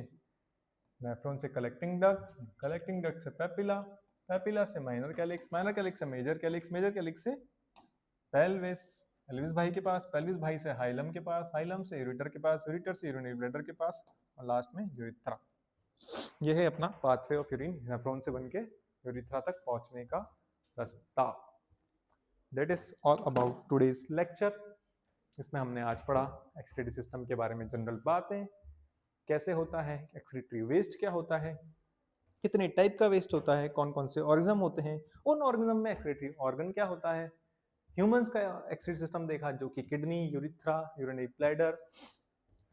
नेफ्रॉन से कलेक्टिंग डक्ट, कलेक्टिंग डक्ट से पैपिला, पैपिला से माइनर कैलिक्स, माइनर कैलिक्स से मेजर कैलिक्स, मेजर कैलिक्स से पेल्विस, पेल्विस भाई के पास, पेल्विस भाई से हाइलम के पास, हाइलम से यूरिटर के पास, यूरिटर से यूरिनरी ब्लैडर के पास, और लास्ट में यूरिथ्रा। ये है अपना पाथवे ऑफ यूरिन, नेफ्रॉन से बनके यूरिथ्रा तक पहुंचने का रास्ता। That is all about today's lecture. इसमें हमने आज पढ़ा एक्सक्रीटरी सिस्टम के बारे में, जनरल बातें, कैसे होता है एक्सक्रीटरी वेस्ट, क्या होता है, कितने टाइप का वेस्ट होता है, कौन कौन से ऑर्गेनिज्म होते हैं, उन ऑर्गेनिज्म में एक्सक्रीटरी ऑर्गन क्या होता है, ह्यूमंस का एक्सक्रीटरी सिस्टम देखा जो कि kidney, urethra, urinary bladder,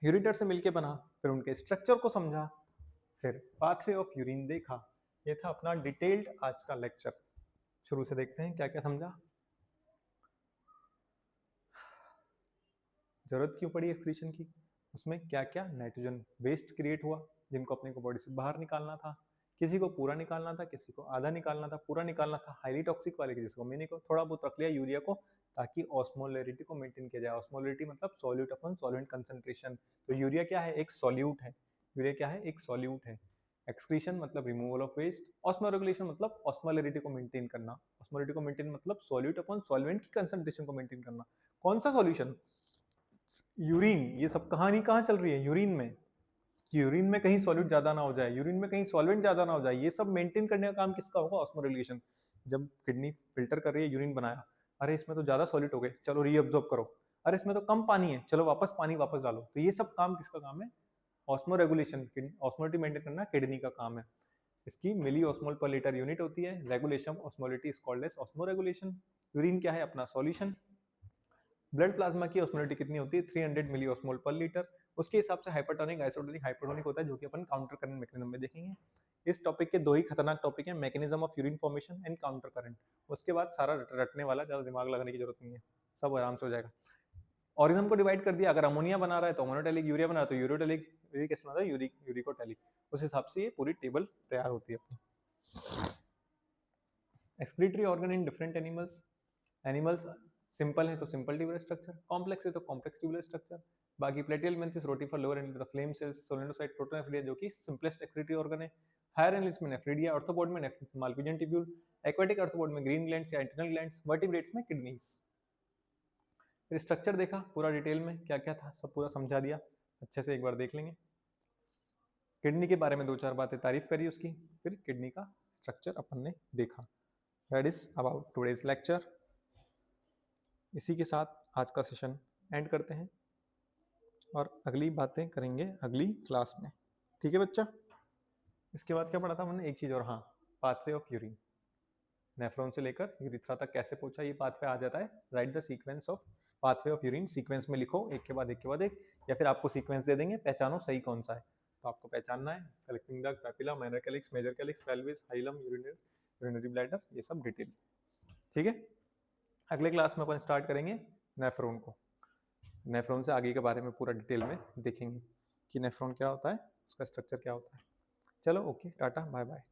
ureter से मिलके बना, फिर उनके स्ट्रक्चर को समझा, फिर पाथवे ऑफ यूरिन देखा। ये था अपना डिटेल्ड आज का लेक्चर। शुरू से देखते हैं क्या क्या समझा। जरूरत क्यों पड़ी एक्सक्रीशन की, उसमें क्या क्या नाइट्रोजन वेस्ट क्रिएट हुआ जिनको अपने को बॉडी से बाहर निकालना था, किसी को पूरा निकालना था, किसी को आधा निकालना था, पूरा निकालना था हाईली टॉक्सिक वाले, किसी को मिनी को, थोड़ा बहुत रख लिया यूरिया को ताकि ऑस्मोलरिटी को मेंटेन किया जाए। ऑस्मोलरिटी मतलब सॉल्यूट अपॉन सॉल्वेंट कंसंट्रेशन। तो यूरिया क्या है? एक सॉल्यूट है। यूरिया क्या है? एक सॉल्यूट है। एक्सक्रीशन मतलब रिमूवल ऑफ वेस्ट, ऑस्मोरेगुलेशन मतलब ऑस्मोलरिटी को मेंटेन करना, ऑस्मोलरिटी को मेंटेन मतलब सॉल्यूट अपॉन सॉल्वेंट की कंसंट्रेशन को मेंटेन करना। कौन सा सॉल्यूशन? यूरिन। ये सब कहानी कहाँ चल रही है? यूरिन में। यूरिन में कहीं सॉल्यूट ज्यादा ना हो जाए, यूरिन में कहीं सॉल्वेंट ज्यादा ना हो जाए, ये सब मेंटेन करने का काम किसका होगा? ऑस्मोरेगुलेशन। जब किडनी फिल्टर कर रही है, यूरिन बनाया, अरे इसमें तो ज्यादा सॉल्यूट हो गए, चलो रीअब्सॉर्ब करो, अरे इसमें तो कम पानी है, चलो वापस पानी वापस डालो। तो ये सब काम किसका काम है? ऑस्मोरेगुलेशन। ऑस्मोलिटी मेंटेन करना किडनी का काम है। इसकी milli osmol per litre unit होती है। Regulation osmolality is called as osmoregulation. Urine क्या है? अपना सॉल्यूशन। ब्लड प्लाज्मा की ऑस्मोलिटी कितनी होती है? 300 मिली ऑस्मोल पर लीटर। उसके हिसाब से हाइपरटोनिक, आइसोटोनिक, हाइपरटोनिक होता है, जो कि अपन काउंटर करंट मैकेनिज्म में देखेंगे। इस टॉपिक के दो ही खतरनाक टॉपिक हैं, mechanism of urine formation and counter current. उसके बाद सारा रटने वाला, ज्यादा दिमाग लगाने की जरूरत नहीं है, सब आराम से हो जाएगा। ऑर्गेनिज्म को डिवाइड कर दिया, अगर अमोनिया बना रहा है तो अमोनोटैलिक, यूरिया बना रहा है तो यूरोटैलिक, यूरिक एसिड बना रहा है यूरिकोटैलिक। उस हिसाब से ये पूरी टेबल तैयार होती है अपनी। Excretory organ in different animals. Animals simple है तो सिंपल ट्यूबुलर स्ट्रक्चर, कॉम्प्लेक्स है तो कॉम्प्लेक्स ट्यूबुलर स्ट्रक्चर। बाकी platyhelminthes, rotifer, lower and the flame cells, solenocyte, protonephridia जो कि सिंपलेस्ट एक्सक्रीटरी ऑर्गन है। हायर एनिमल्स में नेफ्रिडिया, ऑर्थोपोड में माल्पिजियन ट्यूब्यूल, एक्वाटिक आर्थ्रोपोड में ग्रीन ग्लैंड्स या इंटरनल ग्लैंड्स, वर्टिब्रेट्स में किडनीज। फिर स्ट्रक्चर देखा पूरा डिटेल में, क्या क्या था सब पूरा समझा दिया, अच्छे से एक बार देख लेंगे। किडनी के बारे में दो चार बातें तारीफ करी उसकी, फिर किडनी का स्ट्रक्चर अपन ने देखा। That is about today's lecture. इसी के साथ आज का सेशन एंड करते हैं और अगली बातें करेंगे अगली क्लास में। ठीक है बच्चा? इसके बाद क्या पढ़ा था हमने? एक चीज और, हाँ, पाथवे ऑफ यूरिन। नेफ्रॉन से लेकर यूरिथ्रा तक कैसे पहुंचा, ये पाथवे आ जाता है। Right the sequence of pathway of urine, sequence में लिखो एक के बाद एक के बाद एक, या फिर आपको सीक्वेंस दे देंगे, पहचानो सही कौन सा है। तो आपको पहचानना है collecting duct, papilla, minor calyx, major calyx, pelvis, hilum, urinary bladder, ये सब डिटेल। ठीक है? अगले क्लास में अपन स्टार्ट करेंगे नेफ्रॉन को। नेफ्रॉन से आगे के बारे में पूरा डिटेल में देखेंगे कि नेफ्रॉन क्या होता है, उसका स्ट्रक्चर क्या होता है। चलो ओके, टाटा, बाय बाय।